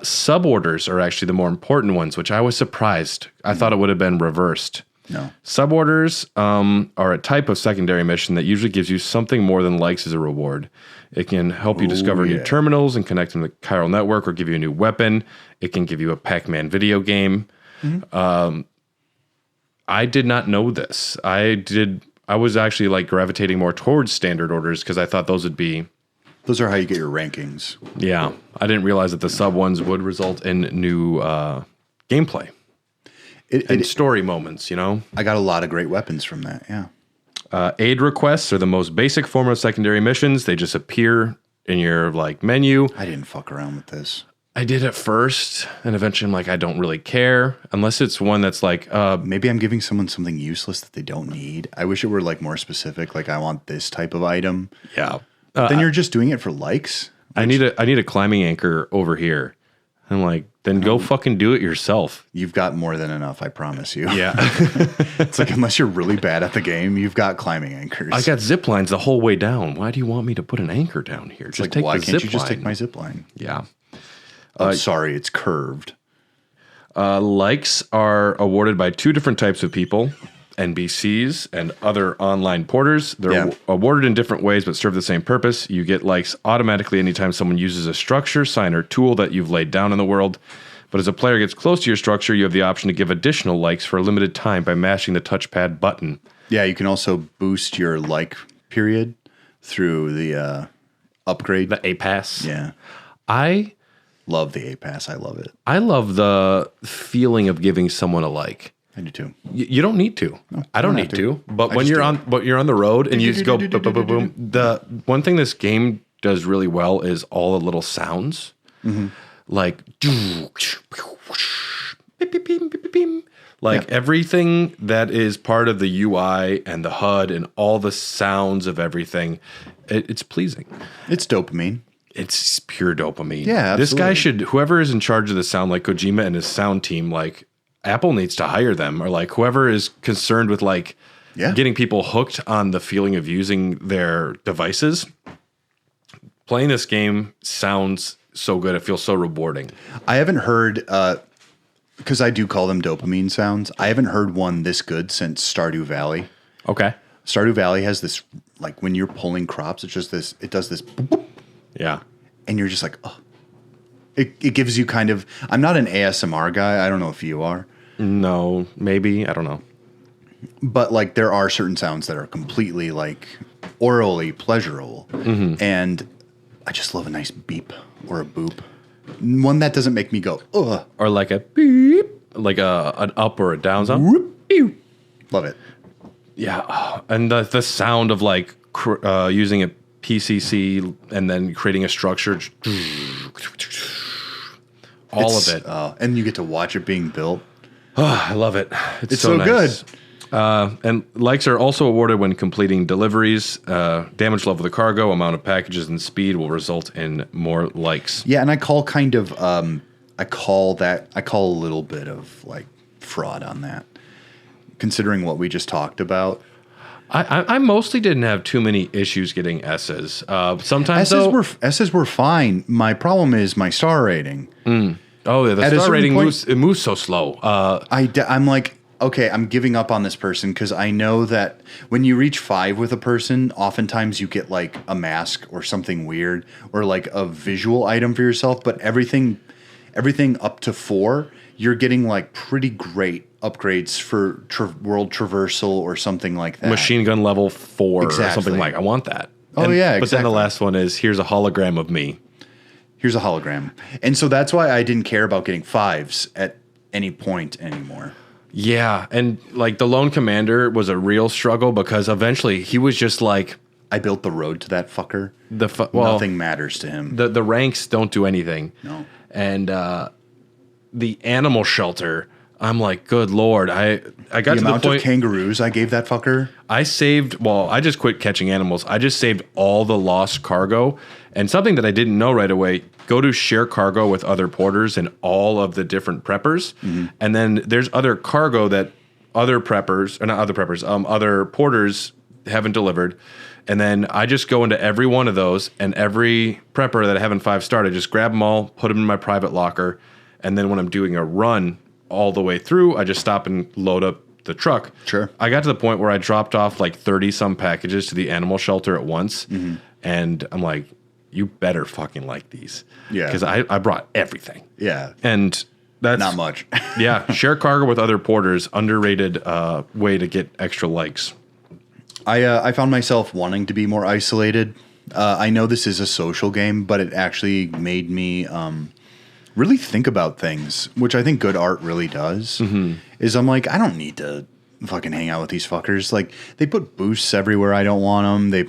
Sub-orders are actually the more important ones, which I was surprised. I thought it would have been reversed. no. Sub-orders are a type of secondary mission that usually gives you something more than likes as a reward. It can help you discover new terminals and connect them to the chiral network or give you a new weapon. It can give you a Pac-Man video game. I did not know this. I was actually like gravitating more towards standard orders because I thought those would be... Those are how you get your rankings. Yeah. I didn't realize that the sub ones would result in new gameplay. And story moments, you know? I got a lot of great weapons from that, yeah. Aid requests are the most basic form of secondary missions. They just appear in your like menu. I didn't fuck around with this. I did at first, and eventually I'm like, I don't really care. Unless it's one that's like... Maybe I'm giving someone something useless that they don't need. I wish it were like more specific, like I want this type of item. Yeah. Then you're just doing it for likes? I need a climbing anchor over here. I'm like, then go fucking do it yourself. You've got more than enough, I promise you. Yeah. It's like, unless you're really bad at the game, you've got climbing anchors. I got zip lines the whole way down. Why do you want me to put an anchor down here? Just like, take why the can't zip you just line. take my zip line? Yeah. I'm sorry, it's curved. Likes are awarded by two different types of people, NPCs and other online porters. They're awarded in different ways but serve the same purpose. You get likes automatically anytime someone uses a structure, sign, or tool that you've laid down in the world. But as a player gets close to your structure, you have the option to give additional likes for a limited time by mashing the touchpad button. Yeah, you can also boost your like period through the upgrade. The A-Pass. Yeah. I love the A-Pass. I love it. I love the feeling of giving someone a like. I do too. You don't need to. No, I don't need to. But when you're on the road and you just go boom, boom, boom, boom. The one thing this game does really well is all the little sounds. Like everything that is part of the UI and the HUD and all the sounds of everything, it's pleasing. It's dopamine. It's pure dopamine. Yeah, absolutely. This guy should, whoever is in charge of the sound, like Kojima and his sound team, like Apple needs to hire them, or like whoever is concerned with like getting people hooked on the feeling of using their devices. Playing this game sounds so good. It feels so rewarding. I haven't heard, because I do call them dopamine sounds. I haven't heard one this good since Stardew Valley. Okay. Stardew Valley has this, like when you're pulling crops, it's just this, it does this. Boop, yeah. And you're just like, oh. It gives you kind of, I'm not an ASMR guy. I don't know if you are. No, maybe. I don't know. But like there are certain sounds that are completely like orally pleasurable. And I just love a nice beep or a boop. One that doesn't make me go, ugh. Or like a beep, like an up or a down sound. Whoop. Love it. Yeah. And the sound of like using a PCC and then creating a structure. All of it. And you get to watch it being built. Oh, I love it. It's so nice. good. And likes are also awarded when completing deliveries. Damage level of the cargo, amount of packages, and speed will result in more likes. Yeah, and I call kind of, I call a little bit of like fraud on that, considering what we just talked about. I mostly didn't have too many issues getting S's. Sometimes S's were fine. My problem is my star rating. Oh, yeah, the star rating moves so slow. I'm like, okay, I'm giving up on this person because I know that when you reach 5 with a person, oftentimes you get like a mask or something weird or like a visual item for yourself. But everything up to 4, you're getting like pretty great upgrades for world traversal or something like that. Machine gun level 4 Exactly. or something like I want that. Oh, yeah, exactly. But then the last one is here's a hologram of me. Here's a hologram. And so that's why I didn't care about getting 5s at any point anymore. Yeah, and like the lone commander was a real struggle because eventually he was just like I built the road to that fucker. Nothing matters to him. The ranks don't do anything. No. And the animal shelter, I'm like, good Lord. I got to the amount point of kangaroos I gave that fucker. I just quit catching animals. I just saved all the lost cargo. And something that I didn't know right away, go to share cargo with other porters and all of the different preppers. Mm-hmm. And then there's other cargo that other porters haven't delivered. And then I just go into every one of those, and every prepper that I haven't 5-starred, I just grab them all, put them in my private locker. And then when I'm doing a run all the way through, I just stop and load up the truck. Sure. I got to the point where I dropped off like 30 some packages to the animal shelter at once. Mm-hmm. And I'm like, you better fucking like these. Yeah. Because I brought everything. Yeah. And that's not much. Yeah. Share cargo with other porters, underrated way to get extra likes. I found myself wanting to be more isolated. I know this is a social game, but it actually made me really think about things, which I think good art really does. Mm-hmm. Is I'm like, I don't need to fucking hang out with these fuckers. Like, they put boosts everywhere I don't want them. They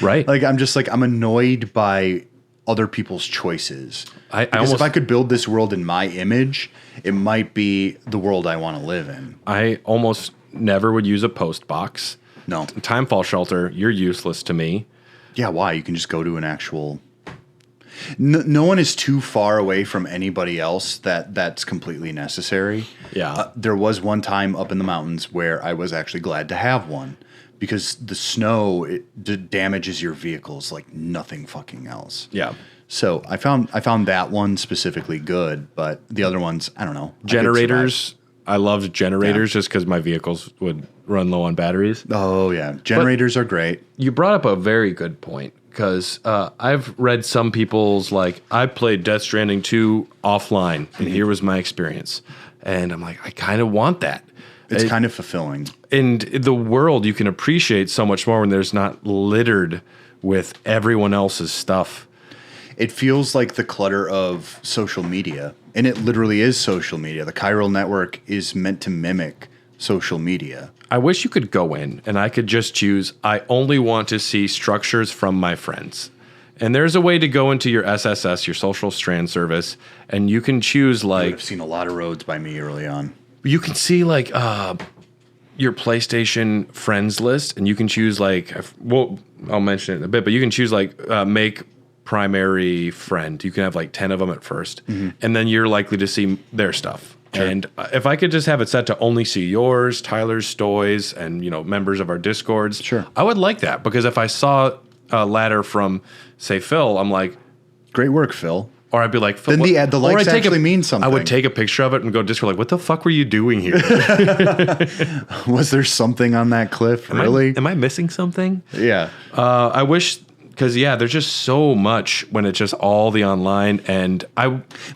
right. Like, I'm just like, I'm annoyed by other people's choices. Because if I could build this world in my image, it might be the world I want to live in. I almost never would use a post box. No. Timefall shelter, you're useless to me. Yeah, why? You can just go to an actual... No one is too far away from anybody else that's completely necessary. Yeah. There was one time up in the mountains where I was actually glad to have one because the snow damages your vehicles like nothing fucking else. Yeah. So I found that one specifically good, but the other ones, I don't know. Generators, I loved generators just because my vehicles would run low on batteries. Oh, yeah. Generators are great. You brought up a very good point. Because I've read some people's, like, I played Death Stranding 2 offline, and here was my experience. And I'm like, I kind of want that. It's kind of fulfilling. And the world you can appreciate so much more when there's not littered with everyone else's stuff. It feels like the clutter of social media. And it literally is social media. The chiral network is meant to mimic social media. I wish you could go in and I could just choose, I only want to see structures from my friends. And there's a way to go into your SSS, your social strand service, and you can choose like... I've seen a lot of roads by me early on. You can see like your PlayStation friends list, and you can choose like, well, I'll mention it in a bit, but you can choose like make primary friend. You can have like 10 of them at first, and then you're likely to see their stuff. Sure. And if I could just have it set to only see yours, Tyler's, Stoy's, and members of our Discords, sure, I would like that because if I saw a ladder from, say, Phil, I'm like, great work, Phil. Or I'd be like, Phil, then the likes actually mean something. I would take a picture of it and go Discord like, what the fuck were you doing here? Was there something on that cliff? Am I missing something? Yeah. I wish. Because, there's just so much when it's just all the online. And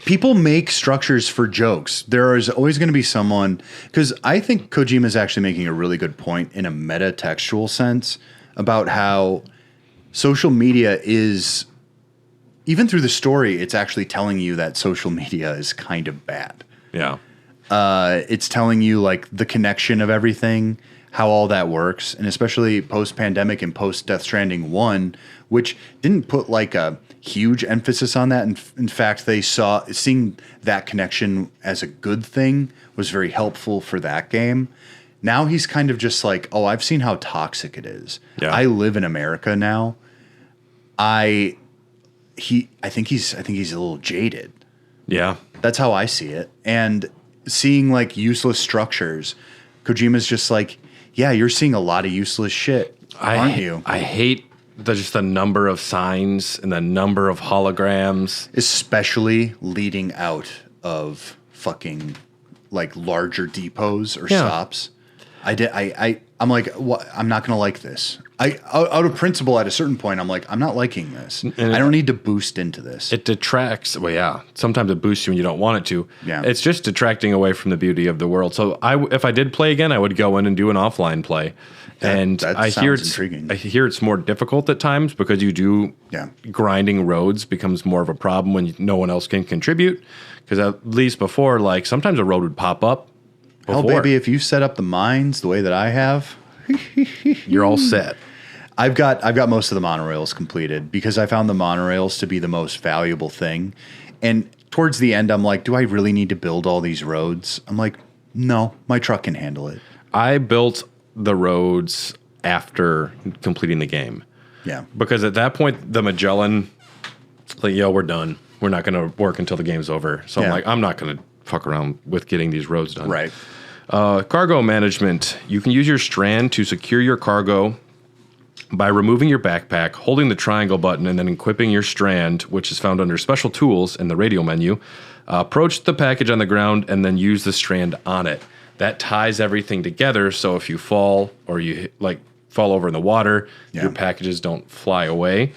people make structures for jokes. There is always going to be someone. Because I think Kojima is actually making a really good point in a meta-textual sense about how social media is, even through the story, it's actually telling you that social media is kind of bad. Yeah. It's telling you, like, the connection of everything, how all that works, and especially post-pandemic and post-Death Stranding 1, which didn't put like a huge emphasis on that. In fact, they seeing that connection as a good thing was very helpful for that game. Now he's kind of just like, oh, I've seen how toxic it is. Yeah. I live in America now. I think he's a little jaded. Yeah. That's how I see it. And seeing like useless structures, Kojima's just like, yeah, you're seeing a lot of useless shit, aren't you? I hate just the number of signs and the number of holograms. Especially leading out of fucking like larger depots or stops. I'm like, what? I'm not going to like this. Out of principle, at a certain point, I'm like, I'm not liking this. I don't need to boost into this. It detracts. Well, yeah. Sometimes it boosts you when you don't want it to. Yeah. It's just detracting away from the beauty of the world. So if I did play again, I would go in and do an offline play. I hear it's intriguing. I hear it's more difficult at times because you do grinding roads becomes more of a problem when no one else can contribute. Because at least before, like sometimes a road would pop up Hell, before. baby, if you set up the mines the way that I have, You're all set. I've got most of the monorails completed because I found the monorails to be the most valuable thing. And towards the end, I'm like, do I really need to build all these roads? I'm like, no, my truck can handle it. I built the roads after completing the game. Yeah. Because at that point, the Magellan, like, yo, we're done. We're not going to work until the game's over. So I'm like, I'm not going to fuck around with getting these roads done. Right. Cargo management. You can use your strand to secure your cargo by removing your backpack, holding the triangle button, and then equipping your strand, which is found under special tools in the radio menu. Approach the package on the ground and then use the strand on it. That ties everything together, so if you fall or you fall over in the water, your packages don't fly away.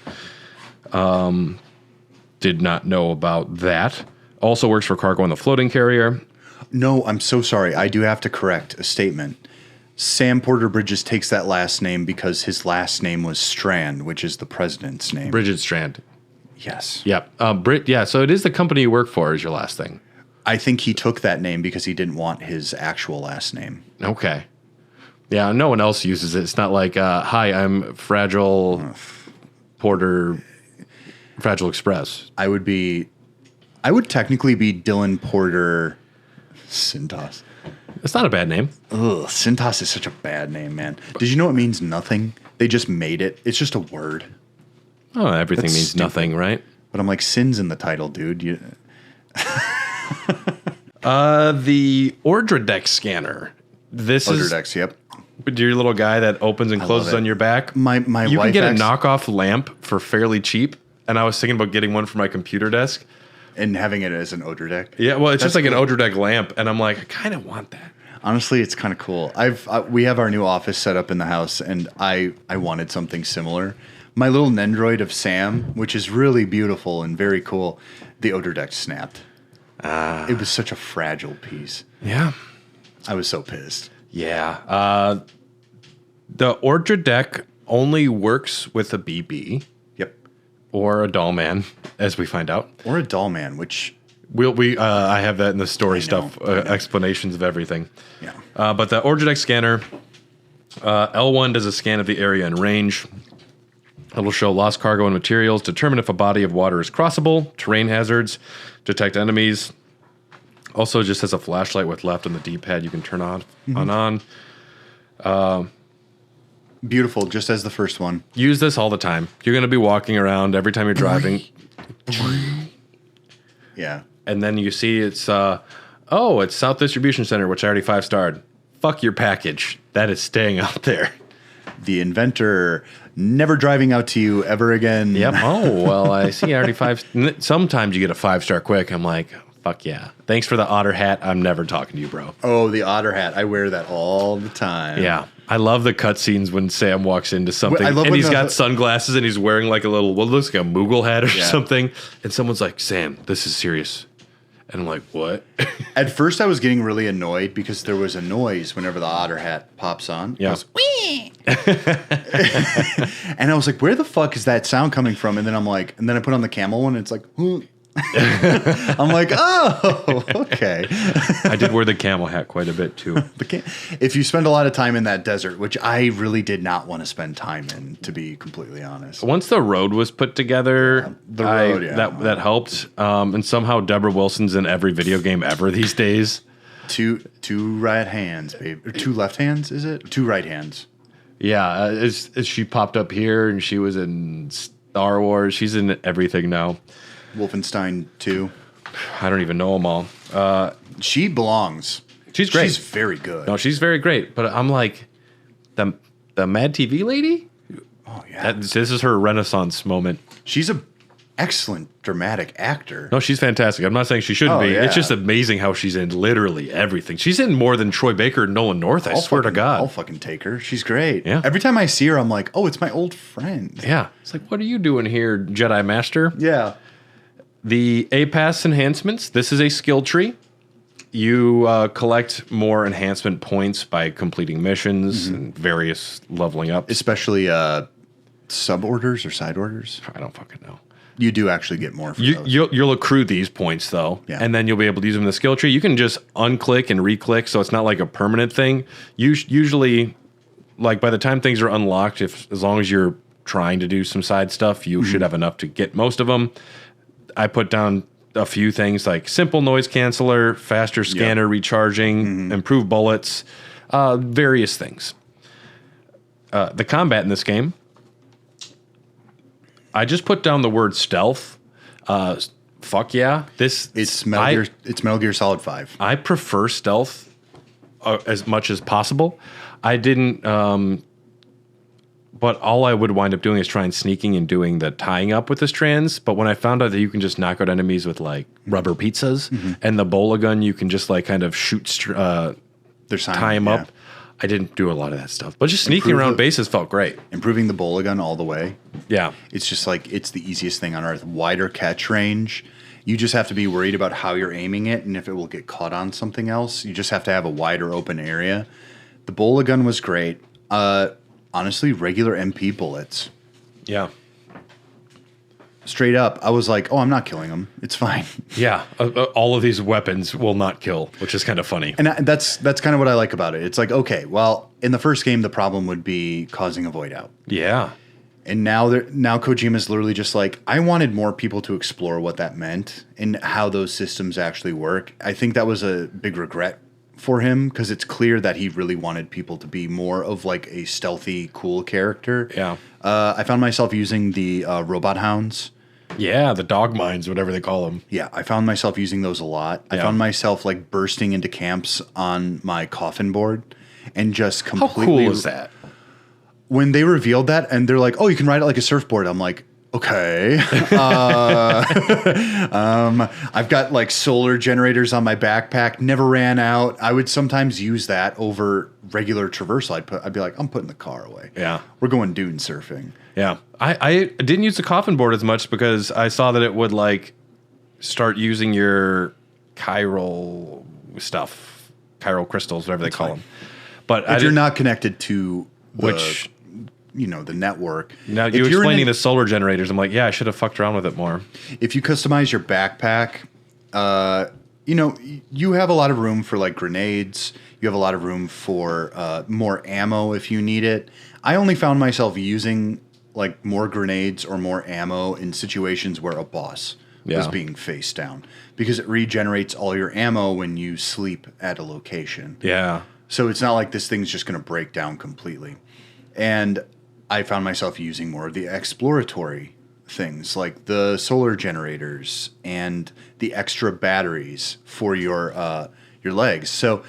Did not know about that. Also works for cargo on the floating carrier. No, I'm so sorry. I do have to correct a statement. Sam Porter Bridges takes that last name because his last name was Strand, which is the president's name. Bridget Strand. Yes. Yep. So it is the company you work for is your last thing. I think he took that name because he didn't want his actual last name. Okay. Yeah, no one else uses it. It's not like, hi, I'm Fragile Porter, Fragile Express. I would technically be Dylan Porter Cintas. It's not a bad name. Ugh, Cintas is such a bad name, man. Did you know it means nothing? They just made it. It's just a word. Oh, everything That's means stupid. Nothing, right? But I'm like, Sin's in the title, dude. The Ordredeck scanner. This is Odordex, yep. your little guy that opens and closes it. on your back. My You wife can get a knockoff lamp for fairly cheap, and I was thinking about getting one for my computer desk. and having it as an Odordeck. Yeah, well, it's just like cool. an Odredeck lamp, and I'm like, I kind of want that. Honestly, it's kind of cool. We have our new office set up in the house, and I wanted something similar. My little Nendroid of Sam, which is really beautiful and very cool, the Odordeck snapped. It was such a fragile piece. Yeah. I was so pissed. Yeah. The Ordredeck only works with a BB Yep. or a doll man, as we find out. Or a doll man, which... I have that in the story I know, stuff, explanations of everything. Yeah. But the Ordredeck scanner, L1 does a scan of the area and range. It'll show lost cargo and materials, determine if a body of water is crossable, terrain hazards, detect enemies. Also, just has a flashlight with left on the D-pad you can turn on. Beautiful, just as the first one. Use this all the time. You're going to be walking around every time you're driving. Yeah. And then you see it's South Distribution Center, which I already 5-starred. Fuck your package. That is staying out there. The inventor never driving out to you ever again. Yep. Oh, well, I see. I already 5. Sometimes you get a 5-star quick. I'm like, fuck yeah. Thanks for the otter hat. I'm never talking to you, bro. Oh, the otter hat. I wear that all the time. Yeah. I love the cutscenes when Sam walks into something I love and when he's got sunglasses and he's wearing like a little, what looks like a Moogle hat or something. And someone's like, Sam, this is serious. And I'm like, what? At first, I was getting really annoyed because there was a noise whenever the otter hat pops on. Yeah. It goes, wee! And I was like, where the fuck is that sound coming from? And then I put on the camel one and it's like, I'm like, oh, okay. I did wear the camel hat quite a bit too. If you spend a lot of time in that desert, which I really did not want to spend time in, to be completely honest. Once the road was put together, that helped. And somehow Deborah Wilson's in every video game ever these days. Two right hands, babe. Or 2 left hands, is it? 2 right hands. Yeah, as she popped up here and she was in Star Wars. She's in everything now. Wolfenstein 2. I don't even know them all. She belongs. She's great. She's very good. No, she's very great. But I'm like, the Mad TV lady? Oh, yeah. This is her renaissance moment. She's an excellent dramatic actor. No, she's fantastic. I'm not saying she shouldn't be. Yeah. It's just amazing how she's in literally everything. She's in more than Troy Baker and Nolan North, I swear to God. I'll fucking take her. She's great. Yeah. Every time I see her, I'm like, oh, it's my old friend. Yeah. It's like, what are you doing here, Jedi Master? Yeah. The A-Pass enhancements. This is a skill tree. You collect more enhancement points by completing missions and various leveling up. Especially sub-orders or side orders. I don't fucking know. You do actually get more for those. You'll accrue these points, though, and then you'll be able to use them in the skill tree. You can just unclick and re-click, so it's not like a permanent thing. Usually, like by the time things are unlocked, as long as you're trying to do some side stuff, you should have enough to get most of them. I put down a few things like simple noise canceller, faster scanner recharging, improved bullets, various things. The combat in this game, I just put down the word stealth. Fuck yeah. It's Metal Gear Solid 5. I prefer stealth as much as possible. I didn't, but all I would wind up doing is trying sneaking and doing the tying up with the strands. But when I found out that you can just knock out enemies with like rubber pizzas and the bola gun, you can just like kind of shoot, tie them up. I didn't do a lot of that stuff, but just sneaking around bases felt great. Improving the bola gun all the way. Yeah. It's just like, it's the easiest thing on earth. Wider catch range. You just have to be worried about how you're aiming it and if it will get caught on something else. You just have to have a wider open area. The bola gun was great. Honestly, regular MP bullets. Yeah. Straight up, I was like, oh, I'm not killing them. It's fine. Yeah. All of these weapons will not kill, which is kind of funny. And that's kind of what I like about it. It's like, okay, well, in the first game, the problem would be causing a void out. Yeah. And now Kojima's literally just like, I wanted more people to explore what that meant and how those systems actually work. I think that was a big regret for him because it's clear that he really wanted people to be more of like a stealthy, cool character. Yeah. I found myself using the robot hounds. Yeah, the dog mines, whatever they call them. Yeah, I found myself using those a lot. I found myself like bursting into camps on my coffin board and just completely... How cool is that? When they revealed that and they're like, oh, you can ride it like a surfboard. I'm like, okay. I've got like solar generators on my backpack. Never ran out. I would sometimes use that over regular traversal. I'd be like, I'm putting the car away. Yeah. We're going dune surfing. Yeah. I didn't use the coffin board as much because I saw that it would like start using your chiral stuff, chiral crystals, whatever they call them. But if you're not connected to the network. Now you're explaining the solar generators. I'm like, yeah, I should have fucked around with it more. If you customize your backpack, you have a lot of room for like grenades. You have a lot of room for more ammo if you need it. I only found myself using like more grenades or more ammo in situations where a boss was being face down because it regenerates all your ammo when you sleep at a location. Yeah. So it's not like this thing's just going to break down completely. And I found myself using more of the exploratory things like the solar generators and the extra batteries for your legs. So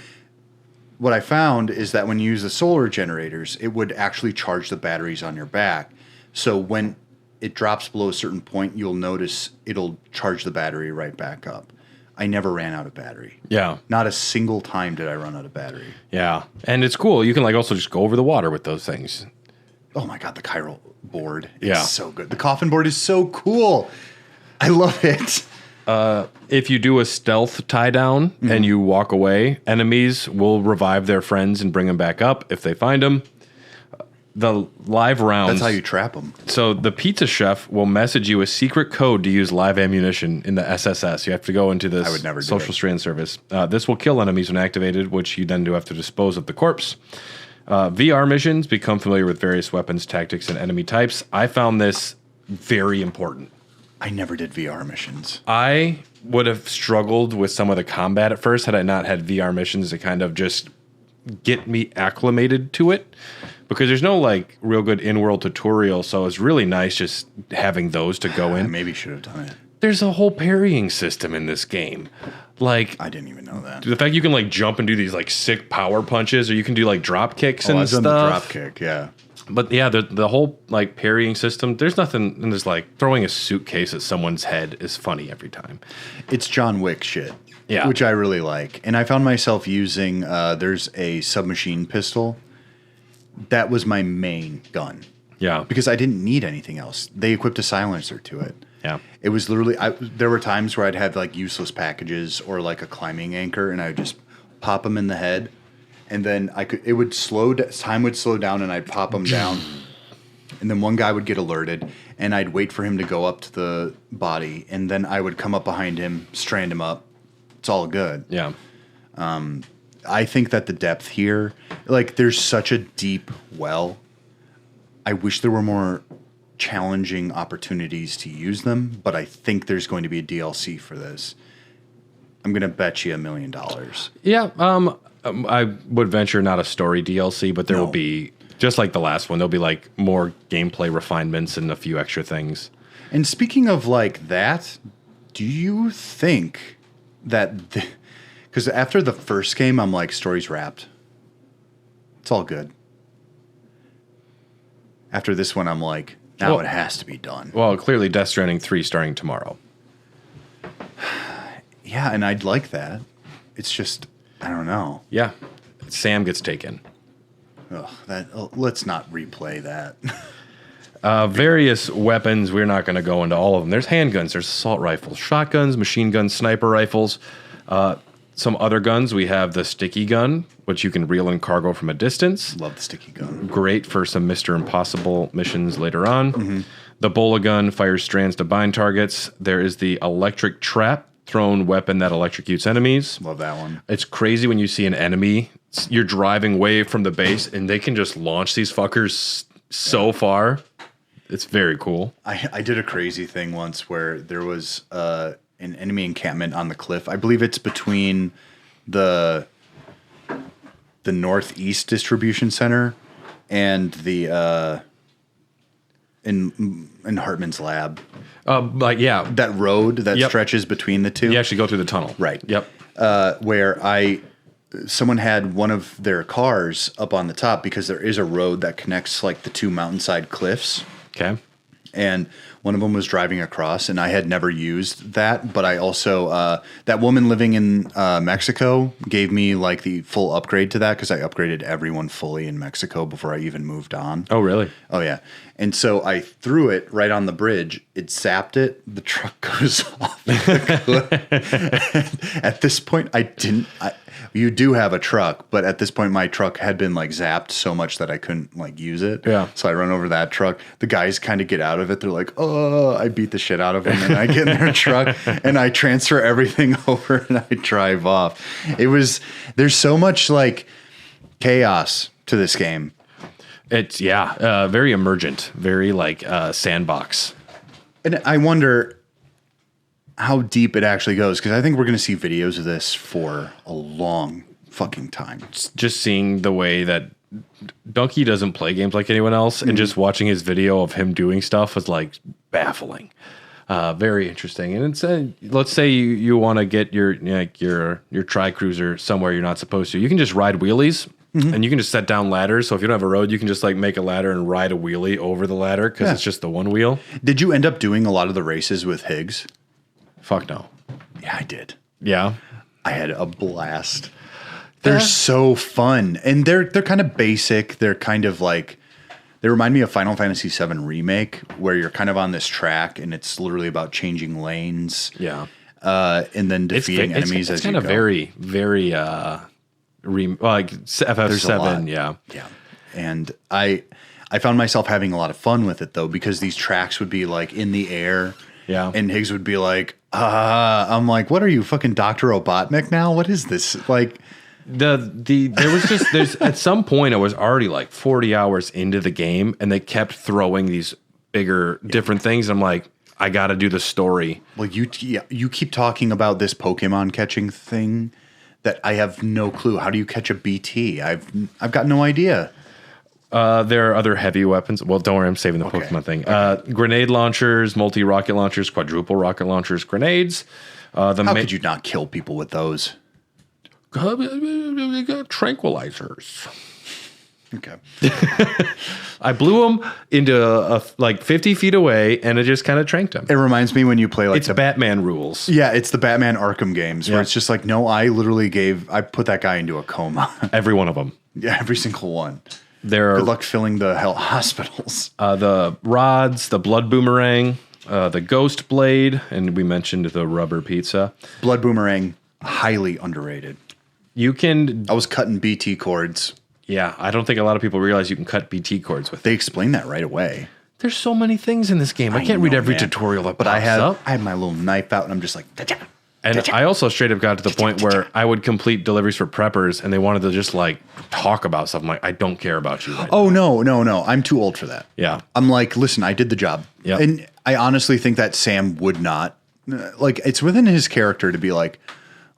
what I found is that when you use the solar generators, it would actually charge the batteries on your back. So when it drops below a certain point, you'll notice it'll charge the battery right back up. I never ran out of battery. Yeah. Not a single time did I run out of battery. Yeah. And it's cool. You can like also just go over the water with those things. Oh my God, the chiral board is so good. The coffin board is so cool. I love it. If you do a stealth tie down and you walk away, enemies will revive their friends and bring them back up if they find them. The live rounds. That's how you trap them. So the pizza chef will message you a secret code to use live ammunition in the SSS. You have to go into this social strand service. This will kill enemies when activated, which you then do have to dispose of the corpse. VR missions, become familiar with various weapons, tactics, and enemy types. I found this very important. I never did VR missions. I would have struggled with some of the combat at first had I not had VR missions to kind of just get me acclimated to it. Because there's no like real good in-world tutorial, so it's really nice just having those to go in. I maybe should have done it. There's a whole parrying system in this game. Like I didn't even know that. The fact you can like jump and do these like sick power punches, or you can do like drop kicks and I've stuff. done the drop kick, yeah. But yeah, the whole like parrying system. There's nothing. And there's like throwing a suitcase at someone's head is funny every time. It's John Wick shit. Yeah, which I really like. And I found myself using. There's a submachine pistol. That was my main gun. Yeah. Because I didn't need anything else. They equipped a silencer to it. Yeah. It was literally, there were times where I'd have like useless packages or like a climbing anchor and I would just pop them in the head. And then time would slow down and I'd pop them down. and then one guy would get alerted, and I'd wait for him to go up to the body, and then I would come up behind him, strand him up. It's all good. Yeah. I think that the depth here, like, there's such a deep well. I wish there were more challenging opportunities to use them, but I think there's going to be a DLC for this. I'm going to bet you $1 million. Yeah. I would venture not a story DLC, but there will be, just like the last one, there'll be like more gameplay refinements and a few extra things. And speaking of like that, do you think that, because after the first game, I'm like, story's wrapped. It's all good. After this one, I'm like, now it has to be done. Well, clearly Death Stranding 3 starting tomorrow. Yeah, and I'd like that. It's just, I don't know. Yeah. Sam gets taken. Let's not replay that. Various weapons. We're not going to go into all of them. There's handguns. There's assault rifles, shotguns, machine guns, sniper rifles. Some other guns. We have the sticky gun, which you can reel in cargo from a distance. Love the sticky gun. Great for some Mr. Impossible missions later on. Mm-hmm. The bola gun fires strands to bind targets. There is the electric trap thrown weapon that electrocutes enemies. Love that one. It's crazy when you see an enemy. You're driving away from the base, and they can just launch these fuckers so far. It's very cool. I did a crazy thing once where there was an enemy encampment on the cliff. I believe it's between the Northeast Distribution Center and the in Hartman's lab. That road that stretches between the two. You actually go through the tunnel. Right. Yep. Where someone had one of their cars up on the top because there is a road that connects like the two mountainside cliffs. Okay. And one of them was driving across, and I had never used that. But I also, that woman living in Mexico gave me like the full upgrade to that because I upgraded everyone fully in Mexico before I even moved on. Oh, really? Oh, yeah. And so I threw it right on the bridge. It zapped it. The truck goes off the cliff. At this point, you do have a truck, but at this point, my truck had been like zapped so much that I couldn't like use it. Yeah. So I run over that truck. The guys kind of get out of it. They're like, "Oh!" I beat the shit out of them, and I get in their truck and I transfer everything over and I drive off. There's so much like chaos to this game. It's very emergent, very like sandbox. And I wonder how deep it actually goes, because I think we're going to see videos of this for a long fucking time. Just seeing the way that Donkey doesn't play games like anyone else, and just watching his video of him doing stuff was like baffling. Very interesting. And it's let's say you want to get your tri-cruiser somewhere you're not supposed to. You can just ride wheelies. Mm-hmm. And you can just set down ladders. So if you don't have a road, you can just like make a ladder and ride a wheelie over the ladder because it's just the one wheel. Did you end up doing a lot of the races with Higgs? Fuck no. Yeah, I did. Yeah. I had a blast. They're so fun. And they're kind of basic. They're kind of like, they remind me of Final Fantasy VII Remake, where you're kind of on this track and it's literally about changing lanes. Yeah. And then defeating enemies as you go. It's kind of very, very like FF7, yeah. And I found myself having a lot of fun with it though, because these tracks would be like in the air, and Higgs would be like, I'm like, what are you, fucking Dr. Robotnik now? What is this? Like there's at some point I was already like 40 hours into the game, and they kept throwing these bigger different things. I'm like, I got to do the story. Well, you keep talking about this Pokemon catching thing that I have no clue. How do you catch a BT? I've got no idea. There are other heavy weapons. Well, don't worry, I'm saving the Pokemon thing. Grenade launchers, multi-rocket launchers, quadruple rocket launchers, grenades. How could you not kill people with those? Tranquilizers. Okay. I blew them into like 50 feet away, and it just kind of tranked them. It reminds me when you play like it's the Batman rules. Yeah, it's the Batman Arkham games where it's just like, no, I put that guy into a coma. Every one of them. Yeah, every single one. Good luck filling the hell hospitals. The rods, the blood boomerang, the ghost blade, and we mentioned the rubber pizza. Blood boomerang, highly underrated. I was cutting BT cords Yeah, I don't think a lot of people realize you can cut BT cords with it. They explain that right away. There's so many things in this game. I can't read every tutorial that but pops up. I have my little knife out, and I'm just like, And I also straight up got to the point where I would complete deliveries for preppers, and they wanted to just like talk about stuff. I'm like, I don't care about you. Right oh, no. I'm too old for that. Yeah. I'm like, listen, I did the job. Yep. And I honestly think that Sam would not. Like, it's within his character to be like,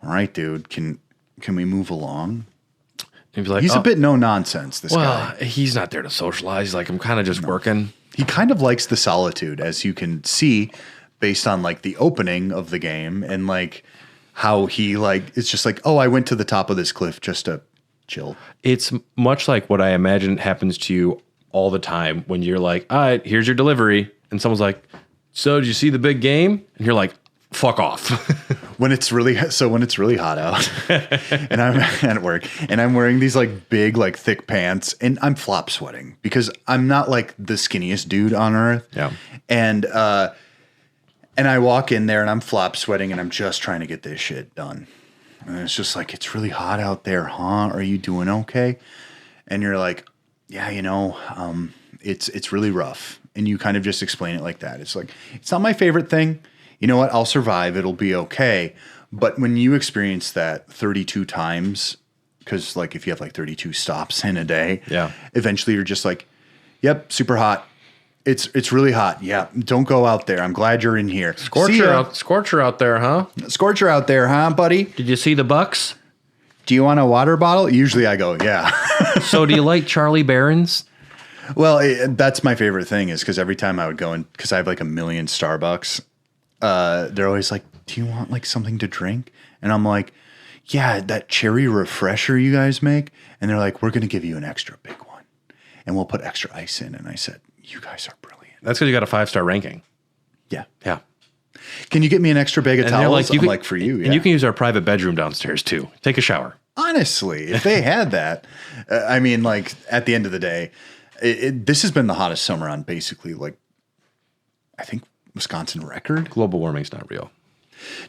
all right, dude, can we move along? Like, he's a bit no nonsense, this guy. He's not there to socialize. Like, I'm kind of just working. He kind of likes the solitude, as you can see based on like the opening of the game and like how he like, it's just like, oh, I went to the top of this cliff just to chill. It's much like what I imagine happens to you all the time when you're like, all right, here's your delivery. And someone's like, so did you see the big game? And you're like, fuck off. when it's really hot out and I'm at work and I'm wearing these like big, like thick pants and I'm flop sweating because I'm not like the skinniest dude on earth. Yeah. And I walk in there and I'm flop sweating and I'm just trying to get this shit done. And it's just like, it's really hot out there, huh? Are you doing okay? And you're like, yeah, it's really rough. And you kind of just explain it like that. It's like, it's not my favorite thing. You know what? I'll survive. It'll be okay. But when you experience that 32 times, because like if you have like 32 stops in a day, yeah, eventually you're just like, yep, super hot. It's really hot. Yeah, don't go out there. I'm glad you're in here. Scorcher out there, huh? Scorcher out there, huh, buddy? Did you see the Bucks? Do you want a water bottle? Usually I go, yeah. So do you like Charlie Barron's? Well, that's my favorite thing is because every time I would go in, because I have like a million Starbucks, they're always like, do you want like something to drink? And I'm like, yeah, that cherry refresher you guys make. And they're like, we're going to give you an extra big one. And we'll put extra ice in. And I said, you guys are brilliant. That's because you got a 5-star ranking. Yeah. Yeah. Can you get me an extra bag of towels? Like for you. And you can use our private bedroom downstairs too. Take a shower. Honestly, if they had that, I mean, like at the end of the day, this has been the hottest summer on basically like, I think Wisconsin record. Global warming's not real.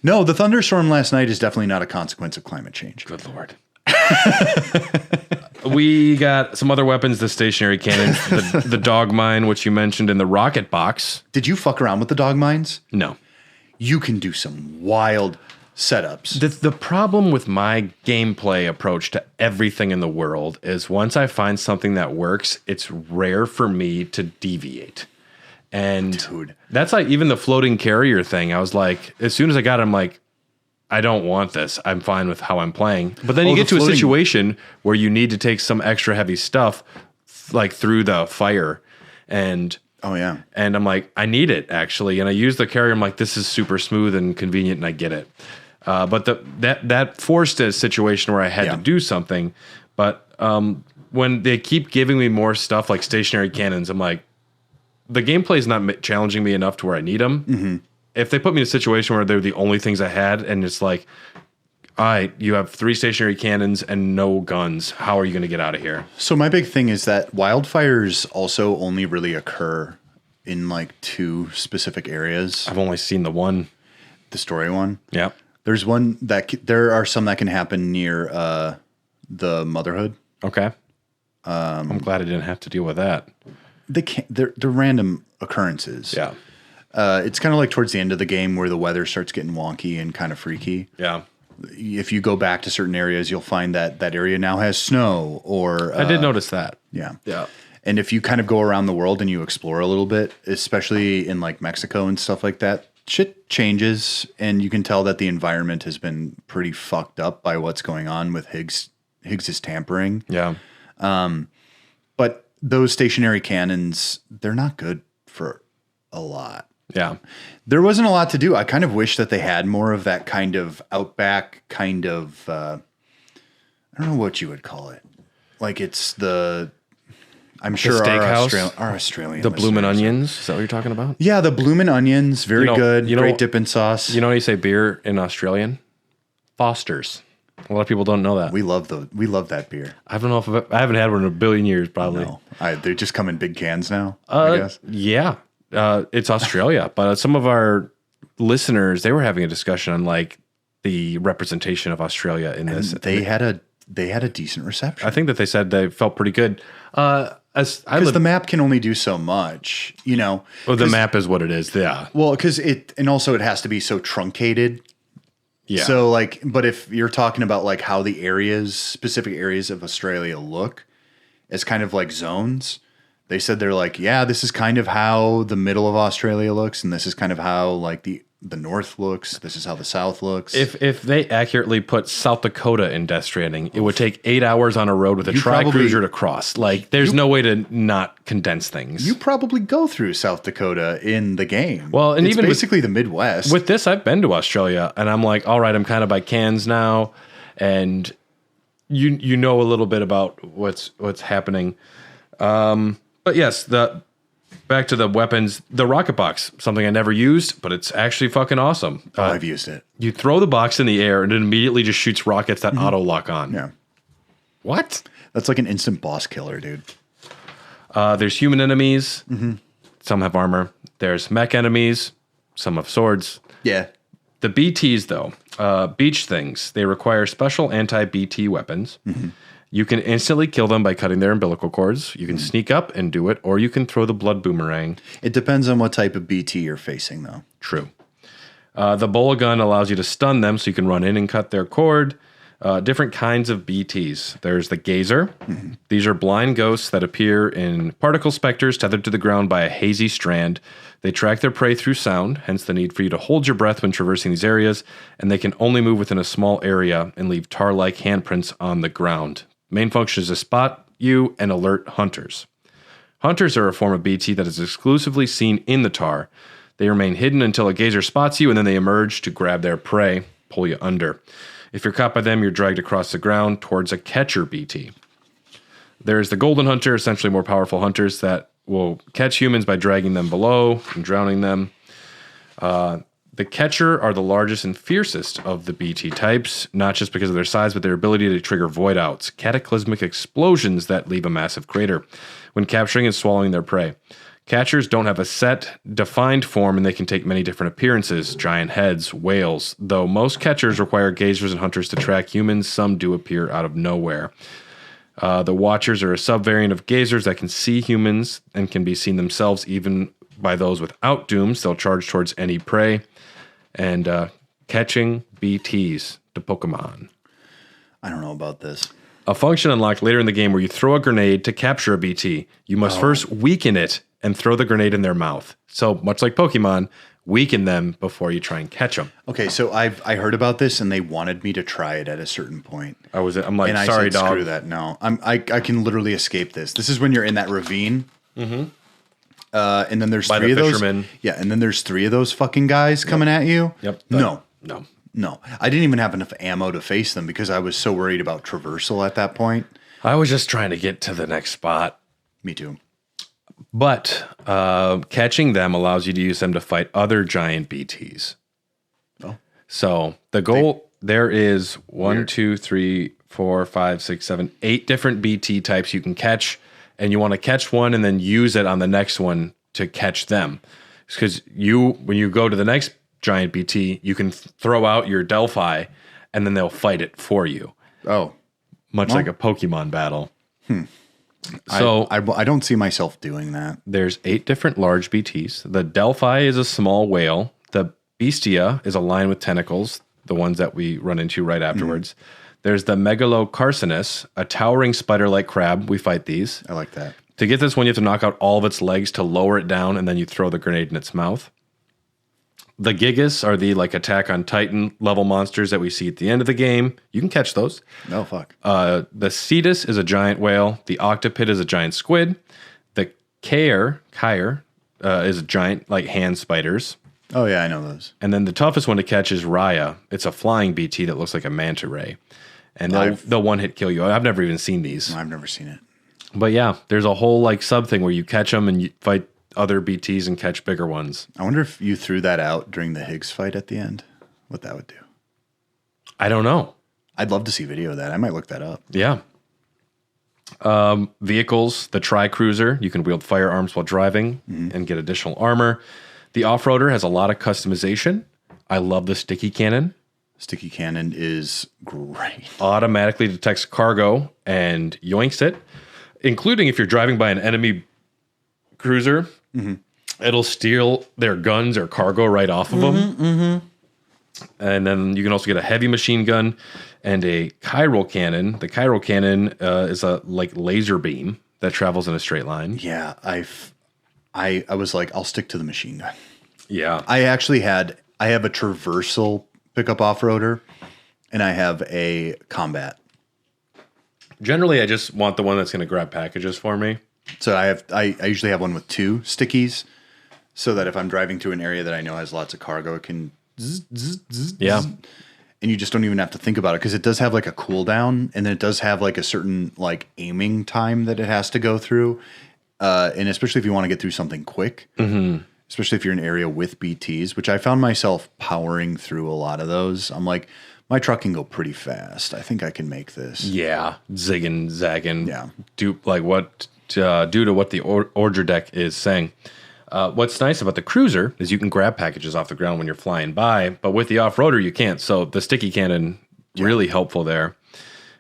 No, the thunderstorm last night is definitely not a consequence of climate change. Good Lord. We got some other weapons, the stationary cannons, the dog mine, which you mentioned, in the rocket box. Did you fuck around with the dog mines? No. You can do some wild setups. The problem with my gameplay approach to everything in the world is once I find something that works, it's rare for me to deviate. And dude, that's like even the floating carrier thing. I was like, as soon as I got it, I'm like, I don't want this. I'm fine with how I'm playing. But then you get to a situation where you need to take some extra heavy stuff like through the fire. And oh yeah. And I'm like, I need it actually. And I use the carrier. I'm like, this is super smooth and convenient and I get it. But that forced a situation where I had to do something. But when they keep giving me more stuff like stationary cannons, I'm like, the gameplay is not challenging me enough to where I need them. Mm-hmm. If they put me in a situation where they're the only things I had, and it's like, all right, you have 3 stationary cannons and no guns. How are you going to get out of here? So my big thing is that wildfires also only really occur in like 2 specific areas. I've only seen the one. The story one? Yeah. There's one that there are some that can happen near the Motherhood. Okay. I'm glad I didn't have to deal with that. They're random occurrences. Yeah. It's kind of like towards the end of the game where the weather starts getting wonky and kind of freaky. Yeah. If you go back to certain areas, you'll find that that area now has snow or... I did notice that. Yeah. Yeah. And if you kind of go around the world and you explore a little bit, especially in like Mexico and stuff like that, shit changes and you can tell that the environment has been pretty fucked up by what's going on with Higgs's tampering. Yeah. But those stationary cannons, they're not good for a lot. Yeah. There wasn't a lot to do. I kind of wish that they had more of that kind of outback kind of, I don't know what you would call it. Like it's I'm sure our Australian the bloomin' onions. Is that what you're talking about? Yeah, the bloomin' onions. Very good. Great dipping sauce. You know how you say beer in Australian? Foster's. A lot of people don't know that. We love that beer. I don't know if I haven't had one in a billion years, probably. No. They just come in big cans now, I guess. Yeah. It's Australia, but some of our listeners, they were having a discussion on like the representation of Australia in this. They had a they had a decent reception. I think that they said they felt pretty good. Because the map can only do so much, you know. Well, the map is what it is. Yeah. Well, because it has to be so truncated. Yeah. So like, but if you're talking about like how the specific areas of Australia look as kind of like zones, they said they're like, yeah, this is kind of how the middle of Australia looks, and this is kind of how like the north looks. This is how the south looks. If they accurately put South Dakota in Death Stranding, it would take 8 hours on a road with a tri-cruiser to cross. Like, there's no way to not condense things. You probably go through South Dakota in the game. Well, and it's even basically the Midwest. With this, I've been to Australia, and I'm like, all right, I'm kind of by Cairns now, and you know a little bit about what's happening. But yes, back to the weapons, the rocket box, something I never used, but it's actually fucking awesome. I've used it. You throw the box in the air, and it immediately just shoots rockets that auto lock on. Yeah. What? That's like an instant boss killer, dude. There's human enemies. Some have armor. There's mech enemies. Some have swords. Yeah. The BTs, though, beach things, they require special anti-BT weapons. You can instantly kill them by cutting their umbilical cords. You can sneak up and do it, or you can throw the blood boomerang. It depends on what type of BT you're facing, though. True. The bola gun allows you to stun them, so you can run in and cut their cord. Different kinds of BTs. There's the gazer. These are blind ghosts that appear in particle specters tethered to the ground by a hazy strand. They track their prey through sound, hence the need for you to hold your breath when traversing these areas, and they can only move within a small area and leave tar-like handprints on the ground. Main function is to spot you and alert hunters. Hunters are a form of BT that is exclusively seen in the tar. They remain hidden until a gazer spots you, and then they emerge to grab their prey, pull you under. If you're caught by them, you're dragged across the ground towards a catcher BT. There's the golden hunter, essentially more powerful hunters that will catch humans by dragging them below and drowning them. The catcher are the largest and fiercest of the BT types, not just because of their size, but their ability to trigger void outs, cataclysmic explosions that leave a massive crater when capturing and swallowing their prey. Catchers don't have a set, defined form, and they can take many different appearances, giant heads, whales, though most catchers require gazers and hunters to track humans. Some do appear out of nowhere. The watchers are a subvariant of gazers that can see humans and can be seen themselves even by those without dooms. They'll charge towards any prey. And catching BTs to Pokemon. I don't know about this. A function unlocked later in the game where you throw a grenade to capture a BT. You must first weaken it and throw the grenade in their mouth. So much like Pokemon, weaken them before you try and catch them. Okay, so I heard about this and they wanted me to try it at a certain point. I'm like, and sorry, I said, dog. Screw that. No, I can literally escape this. This is when you're in that ravine. And then there's three of those. Yeah, and then there's three of those fucking guys coming at you. Yep. No. I didn't even have enough ammo to face them because I was so worried about traversal at that point. I was just trying to get to the next spot. Me too. But catching them allows you to use them to fight other giant BTs. Oh. So the goal there is 1, 2, 3, 4, 5, 6, 7, 8 different BT types you can catch. And you want to catch one and then use it on the next one to catch them. Because when you go to the next giant BT, you can throw out your Delphi and then they'll fight it for you. Oh. Much like a Pokemon battle. So I don't see myself doing that. There's 8 different large BTs. The Delphi is a small whale. The Bestia is a lion with tentacles, the ones that we run into right afterwards. There's the Megalocarcinus, a towering spider-like crab. We fight these. I like that. To get this one, you have to knock out all of its legs to lower it down, and then you throw the grenade in its mouth. The Gigas are the Attack on Titan level monsters that we see at the end of the game. You can catch those. No, fuck. The Cetus is a giant whale. The Octopid is a giant squid. The Kyre is a giant hand spiders. Oh, yeah, I know those. And then the toughest one to catch is Raya. It's a flying BT that looks like a manta ray. And they'll one-hit kill you. I've never even seen these. I've never seen it. But yeah, there's a whole sub thing where you catch them and you fight other BTs and catch bigger ones. I wonder if you threw that out during the Higgs fight at the end, what that would do. I don't know. I'd love to see video of that. I might look that up. Yeah. Vehicles, the Tri-Cruiser, you can wield firearms while driving and get additional armor. The Off-Roader has a lot of customization. I love the sticky cannon. Sticky cannon is great. Automatically detects cargo and yoinks it, including if you're driving by an enemy cruiser, it'll steal their guns or cargo right off of them. And then you can also get a heavy machine gun and a chiral cannon. The chiral cannon is a laser beam that travels in a straight line. Yeah, I was like, I'll stick to the machine gun. Yeah. I have a traversal pickup off-roader, and I have a combat. Generally, I just want the one that's going to grab packages for me. So I usually have one with 2 stickies, so that if I'm driving to an area that I know has lots of cargo, it can zzz, zzz, zzz, Yeah. zzz, and you just don't even have to think about it because it does have like a cooldown, and then it does have like a certain like aiming time that it has to go through, and especially if you want to get through something quick, especially if you're in an area with BTs, which I found myself powering through a lot of those. I'm like, my truck can go pretty fast. I think I can make this. Yeah. Zigging, zagging. Yeah. Due to what the order deck is saying. What's nice about the cruiser is you can grab packages off the ground when you're flying by, but with the off-roader, you can't. So the sticky cannon, really helpful there.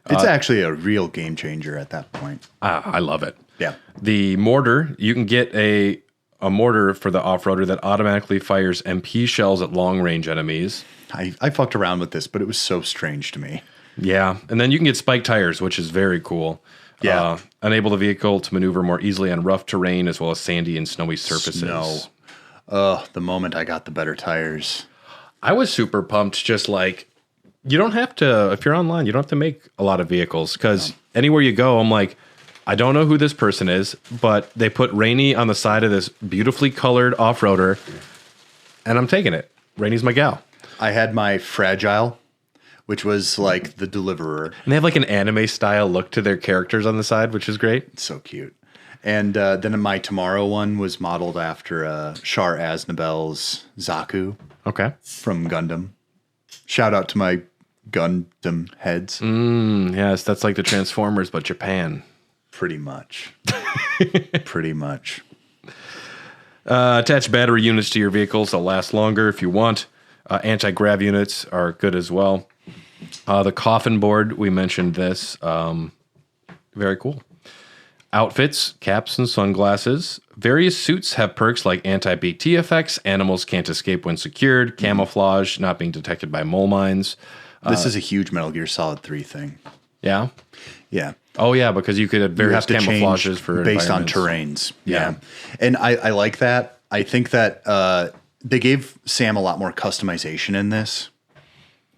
It's actually a real game changer at that point. I love it. Yeah. The mortar, you can get a mortar for the off-roader that automatically fires MP shells at long-range enemies. I fucked around with this, but it was so strange to me. Yeah, and then you can get spiked tires, which is very cool. Yeah. Enable the vehicle to maneuver more easily on rough terrain as well as sandy and snowy surfaces. The moment I got the better tires. I was super pumped, just like, you don't have to, if you're online, you don't have to make a lot of vehicles, because anywhere you go, I'm like, I don't know who this person is, but they put Rainy on the side of this beautifully colored off-roader, and I'm taking it. Rainy's my gal. I had my Fragile, which was like the deliverer. And they have like an anime style look to their characters on the side, which is great. It's so cute. And then my Tomorrow one was modeled after Char Aznabel's Zaku. Okay. From Gundam. Shout out to my Gundam heads. Yes, that's like the Transformers, but Japan. Pretty much. Pretty much. Attach battery units to your vehicles. They'll last longer if you want. Anti-grav units are good as well. The coffin board, we mentioned this. Very cool. Outfits, caps, and sunglasses. Various suits have perks like anti-BT effects. Animals can't escape when secured. Camouflage, not being detected by mole mines. This is a huge Metal Gear Solid 3 thing. Yeah? Yeah. Oh, yeah, because you could have various camouflages for based on terrains. Yeah. And I like that. I think that they gave Sam a lot more customization in this,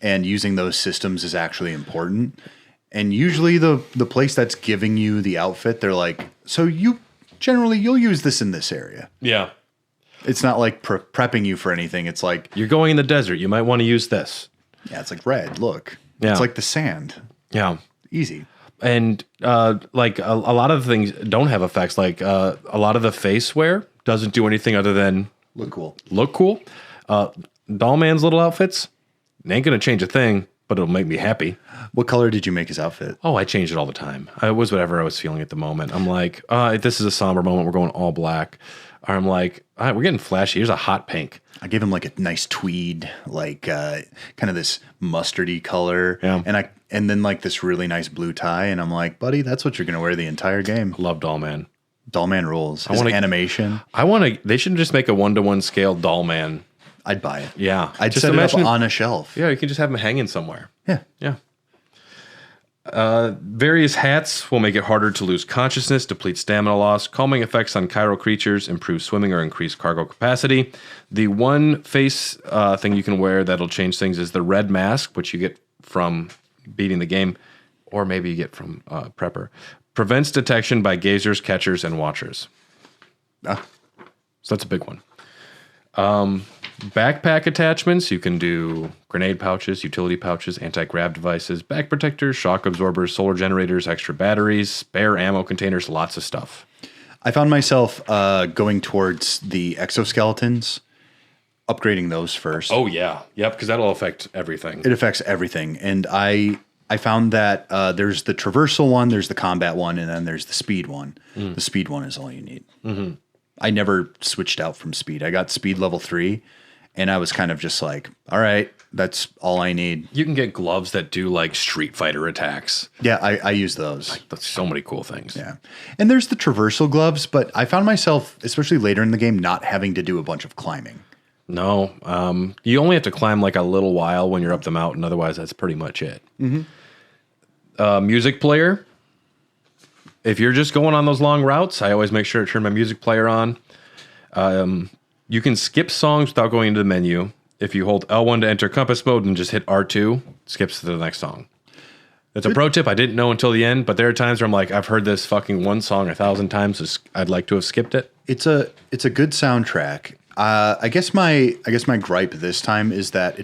and using those systems is actually important. And usually the place that's giving you the outfit, they're like, so you'll use this in this area. Yeah. It's not like prepping you for anything. It's like, you're going in the desert. You might want to use this. Yeah, it's like red. Look. Yeah. It's like the sand. Yeah. Easy. And like a lot of things don't have effects. Like a lot of the face wear doesn't do anything other than look cool. Dollman's little outfits ain't going to change a thing, but it'll make me happy. What color did you make his outfit? Oh, I change it all the time. It was whatever I was feeling at the moment. I'm like, this is a somber moment. We're going all black. Or I'm like, all right, we're getting flashy. Here's a hot pink. I gave him like a nice tweed, like kind of this mustardy color. Yeah. And then like this really nice blue tie. And I'm like, buddy, that's what you're going to wear the entire game. I love Dollman. Dollman rules. His animation. They should just make a 1-to-1 scale Dollman. I'd buy it. Yeah. I'd just set it up on a shelf. Yeah, you can just have him hanging somewhere. Yeah. Yeah. Various hats will make it harder to lose consciousness, deplete stamina loss, calming effects on chiral creatures, improve swimming, or increase cargo capacity. The one face thing you can wear that'll change things is the red mask, which you get from beating the game, or maybe you get from Prepper. Prevents detection by gazers, catchers, and watchers. So that's a big one. Backpack attachments, you can do grenade pouches, utility pouches, anti-grav devices, back protectors, shock absorbers, solar generators, extra batteries, spare ammo containers, lots of stuff. I found myself going towards the exoskeletons, upgrading those first. Oh, yeah. Yep, because that'll affect everything. It affects everything. And I found that there's the traversal one, there's the combat one, and then there's the speed one. The speed one is all you need. I never switched out from speed. I got speed level 3. And I was kind of just like, all right, that's all I need. You can get gloves that do like Street Fighter attacks. Yeah, I use those. That's so many cool things. Yeah. And there's the traversal gloves, but I found myself, especially later in the game, not having to do a bunch of climbing. No, you only have to climb like a little while when you're up the mountain. Otherwise, that's pretty much it. Music player. If you're just going on those long routes, I always make sure to turn my music player on. You can skip songs without going into the menu. If you hold L1 to enter compass mode and just hit R2, it skips to the next song. That's a pro tip I didn't know until the end, but there are times where I'm like, I've heard this fucking one song 1,000 times. I'd like to have skipped it. It's a good soundtrack. I guess my gripe this time is that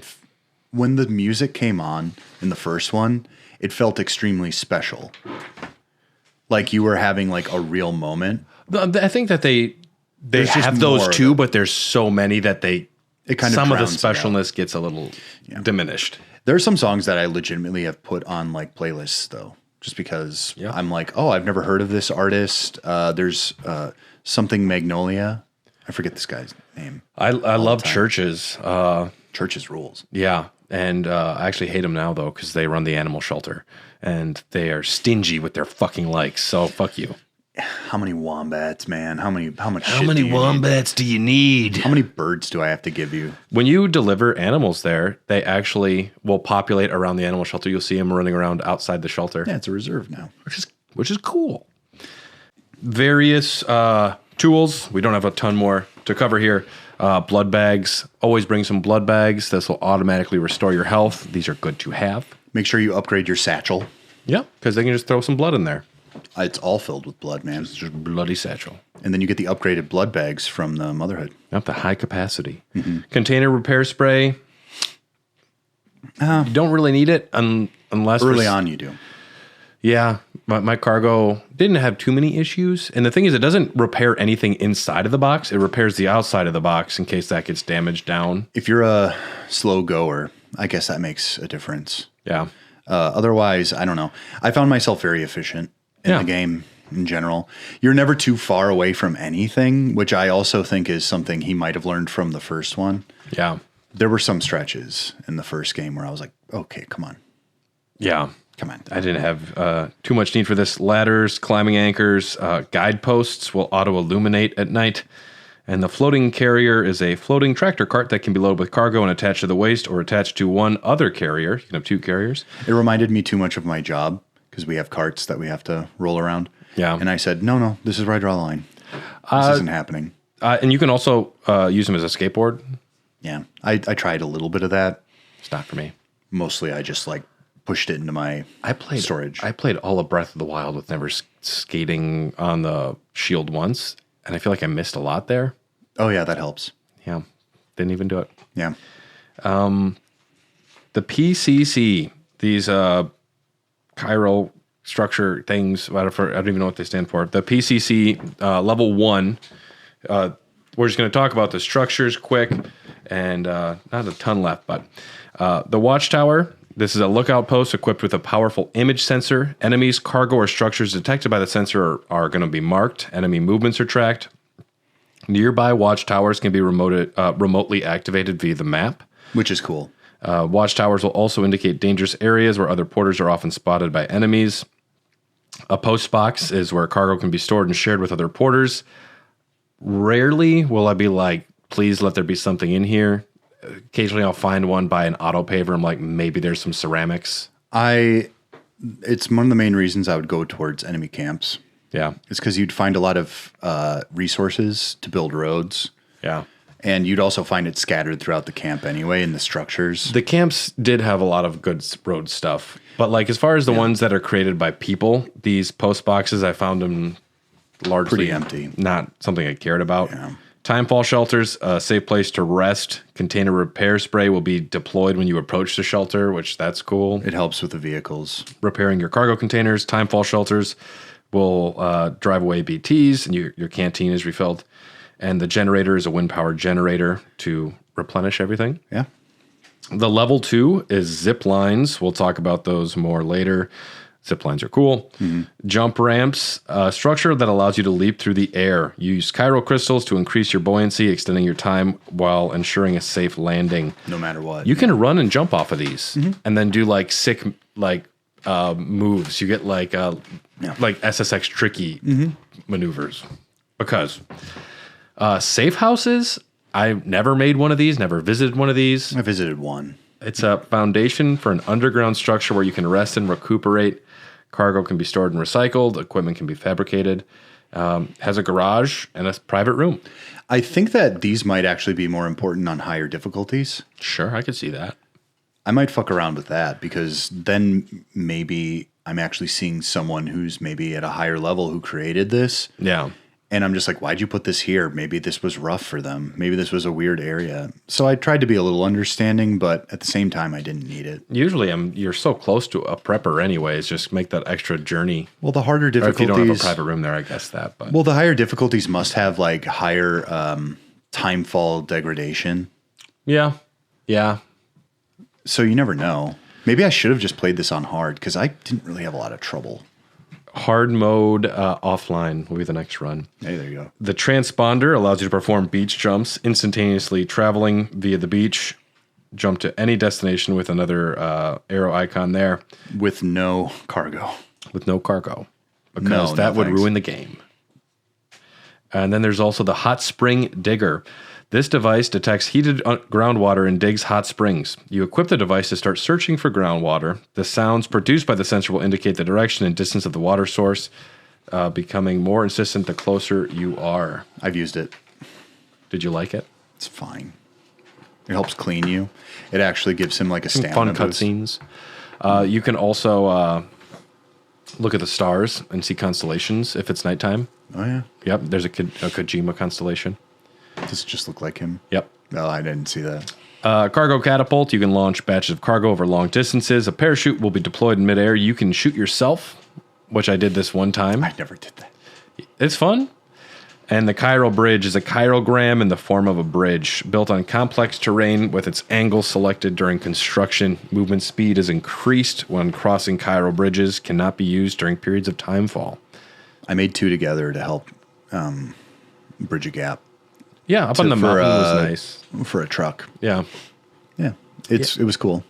when the music came on in the first one, it felt extremely special. Like you were having like a real moment. I think that they have those too, but there's so many that some of the specialness gets a little diminished. There are some songs that I legitimately have put on like playlists though, just because I'm like, oh, I've never heard of this artist. There's something Magnolia. I forget this guy's name. I love Churches. Churches rules. Yeah. And I actually hate them now, though, because they run the animal shelter. And they are stingy with their fucking likes. So fuck you. How many wombats, man? How many wombats do you need? How many birds do I have to give you? When you deliver animals there, they actually will populate around the animal shelter. You'll see them running around outside the shelter. Yeah, it's a reserve now. Which is cool. Various tools. We don't have a ton more to cover here. Blood bags. Always bring some blood bags. This will automatically restore your health. These are good to have. Make sure you upgrade your satchel. Yeah, because they can just throw some blood in there. It's all filled with blood, man. It's just bloody satchel. And then you get the upgraded blood bags from the Motherhood. Yep, the high capacity. Container repair spray. You don't really need it unless... Early on you do. Yeah, my cargo didn't have too many issues. And the thing is, it doesn't repair anything inside of the box. It repairs the outside of the box in case that gets damaged down. If you're a slow goer, I guess that makes a difference. Yeah. Otherwise, I don't know. I found myself very efficient in the game in general. You're never too far away from anything, which I also think is something he might have learned from the first one. Yeah. There were some stretches in the first game where I was like, okay, come on. Yeah. Come on. I didn't have too much need for this. Ladders, climbing anchors, guideposts will auto-illuminate at night. And the floating carrier is a floating tractor cart that can be loaded with cargo and attached to the waist or attached to one other carrier. You can have two carriers. It reminded me too much of my job because we have carts that we have to roll around. Yeah. And I said, no, this is where I draw the line. This isn't happening. And you can also use them as a skateboard. Yeah. I tried a little bit of that. It's not for me. Mostly I just like pushed it into my storage. I played all of Breath of the Wild with never skating on the shield once. And I feel like I missed a lot there. Oh, yeah, that helps. Yeah. Didn't even do it. Yeah. The PCC, these chiral structure things, I don't even know what they stand for. The PCC level 1, we're just going to talk about the structures quick and not a ton left, but the Watchtower. This is a lookout post equipped with a powerful image sensor. Enemies, cargo, or structures detected by the sensor are going to be marked. Enemy movements are tracked. Nearby watchtowers can be remotely activated via the map. Which is cool. Watchtowers will also indicate dangerous areas where other porters are often spotted by enemies. A post box is where cargo can be stored and shared with other porters. Rarely will I be like, please let there be something in here. Occasionally I'll find one by an auto paver. I'm like, maybe there's some ceramics. It's one of the main reasons I would go towards enemy camps. Yeah. It's because you'd find a lot of resources to build roads. Yeah. And you'd also find it scattered throughout the camp anyway in the structures. The camps did have a lot of good road stuff. But like as far as the ones that are created by people, these post boxes, I found them largely pretty empty. Not something I cared about. Yeah. Timefall shelters, a safe place to rest. Container repair spray will be deployed when you approach the shelter, which that's cool. It helps with the vehicles. Repairing your cargo containers. Timefall shelters will drive away BTs, and your canteen is refilled. And the generator is a wind-powered generator to replenish everything. Yeah. The level 2 is zip lines. We'll talk about those more later. Zip lines are cool. Jump ramps, a structure that allows you to leap through the air. Use chiral crystals to increase your buoyancy, extending your time while ensuring a safe landing. No matter what. You can run and jump off of these and then do like sick moves. You get like SSX tricky maneuvers. Because safe houses, I've never made one of these, never visited one of these. I visited one. It's a foundation for an underground structure where you can rest and recuperate. Cargo can be stored and recycled. Equipment can be fabricated. Has a garage and a private room. I think that these might actually be more important on higher difficulties. Sure, I could see that. I might fuck around with that because then maybe I'm actually seeing someone who's maybe at a higher level who created this. Yeah. And I'm just like, why'd you put this here? Maybe this was rough for them. Maybe this was a weird area. So I tried to be a little understanding, but at the same time, I didn't need it. Usually you're so close to a prepper anyways, just make that extra journey. Well, the harder Or difficulties... if you don't have a private room there, I guess that. But Well, the higher difficulties must have like higher timefall degradation. Yeah. So you never know. Maybe I should have just played this on hard because I didn't really have a lot of trouble. Hard mode offline will be the next run. Hey, there you go. The transponder allows you to perform beach jumps, instantaneously traveling via the beach. Jump to any destination with another arrow icon there. With no cargo. With no cargo. Because that would thanks. ruin the game. And then there's also the hot spring digger. This device detects heated groundwater and digs hot springs. You equip the device to start searching for groundwater. The sounds produced by the sensor will indicate the direction and distance of the water source, becoming more insistent the closer you are. I've used it. Did you like it? It's fine. It helps clean you. It actually gives him like a stamina Fun boost. cutscenes. You can also look at the stars and see constellations if it's nighttime. Oh, yeah. Yep, there's a Kojima constellation. Does it just look like him? Yep. No, I didn't see that. Cargo catapult. You can launch batches of cargo over long distances. A parachute will be deployed in midair. You can shoot yourself, which I did this one time. I never did that. It's fun. And the chiral bridge is a chirogram in the form of a bridge built on complex terrain with its angle selected during construction. Movement speed is increased when crossing chiral bridges. Cannot be used during periods of timefall. I made two together to help bridge a gap. Yeah, up on the mountain was nice. For a truck. Yeah. Yeah. It was cool.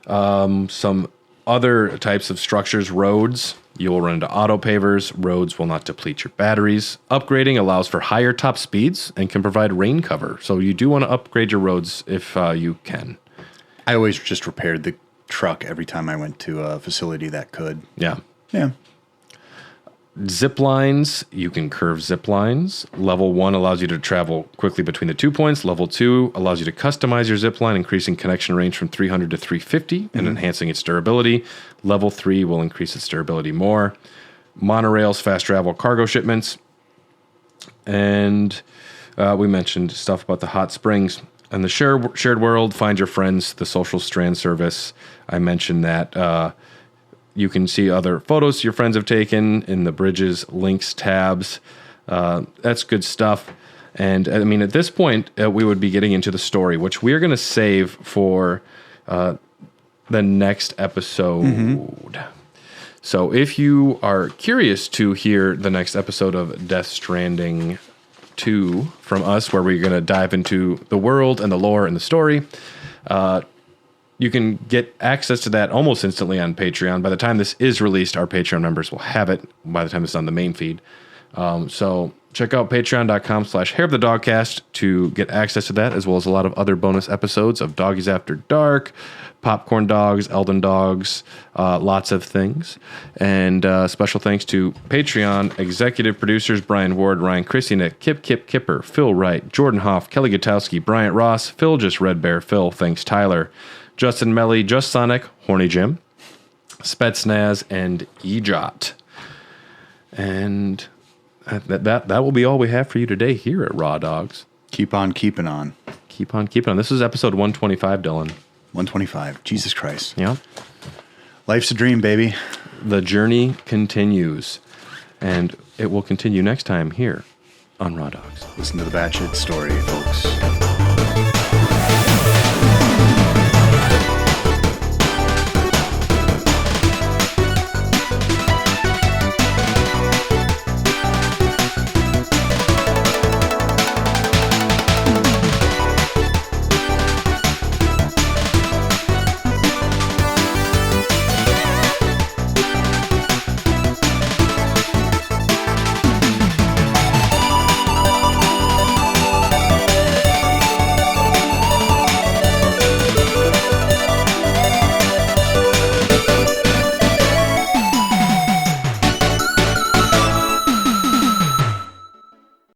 Some other types of structures, roads. You will run into auto pavers. Roads will not deplete your batteries. Upgrading allows for higher top speeds and can provide rain cover. So you do want to upgrade your roads if you can. I always just repaired the truck every time I went to a facility that could. Yeah. Yeah. Zip lines, you can curve zip lines. Level 1 allows you to travel quickly between the 2 points. Level 2 allows you to customize your zip line, increasing connection range from 300 to 350 and enhancing its durability. Level 3 will increase its durability more. Monorails, fast travel, cargo shipments. And we mentioned stuff about the hot springs. And the shared world, find your friends, the social strand service. I mentioned that you can see other photos your friends have taken in the bridges, links, tabs. That's good stuff. And I mean, at this point, we would be getting into the story, which we're going to save for the next episode. So if you are curious to hear the next episode of Death Stranding 2 from us, where we're going to dive into the world and the lore and the story, you can get access to that almost instantly on Patreon. By the time this is released, our Patreon members will have it by the time it's on the main feed. So check out patreon.com/hairofthedogcast to get access to that, as well as a lot of other bonus episodes of Doggies After Dark, Popcorn Dogs, Elden Dogs, lots of things. And special thanks to Patreon executive producers Brian Ward, Ryan Christie, Nick, Kipper, Phil Wright, Jordan Hoff, Kelly Gutowski, Bryant Ross, Phil Just Red Bear, Phil, thanks Tyler, Justin Melly, Just Sonic, Horny Jim, Spetsnaz, and Ejot. And that will be all we have for you today here at Raw Dogs. Keep on keeping on. Keep on keeping on. This is episode 125, Dylan. 125. Jesus Christ. Yeah. Life's a dream, baby. The journey continues. And it will continue next time here on Raw Dogs. Listen to the batshit story, folks.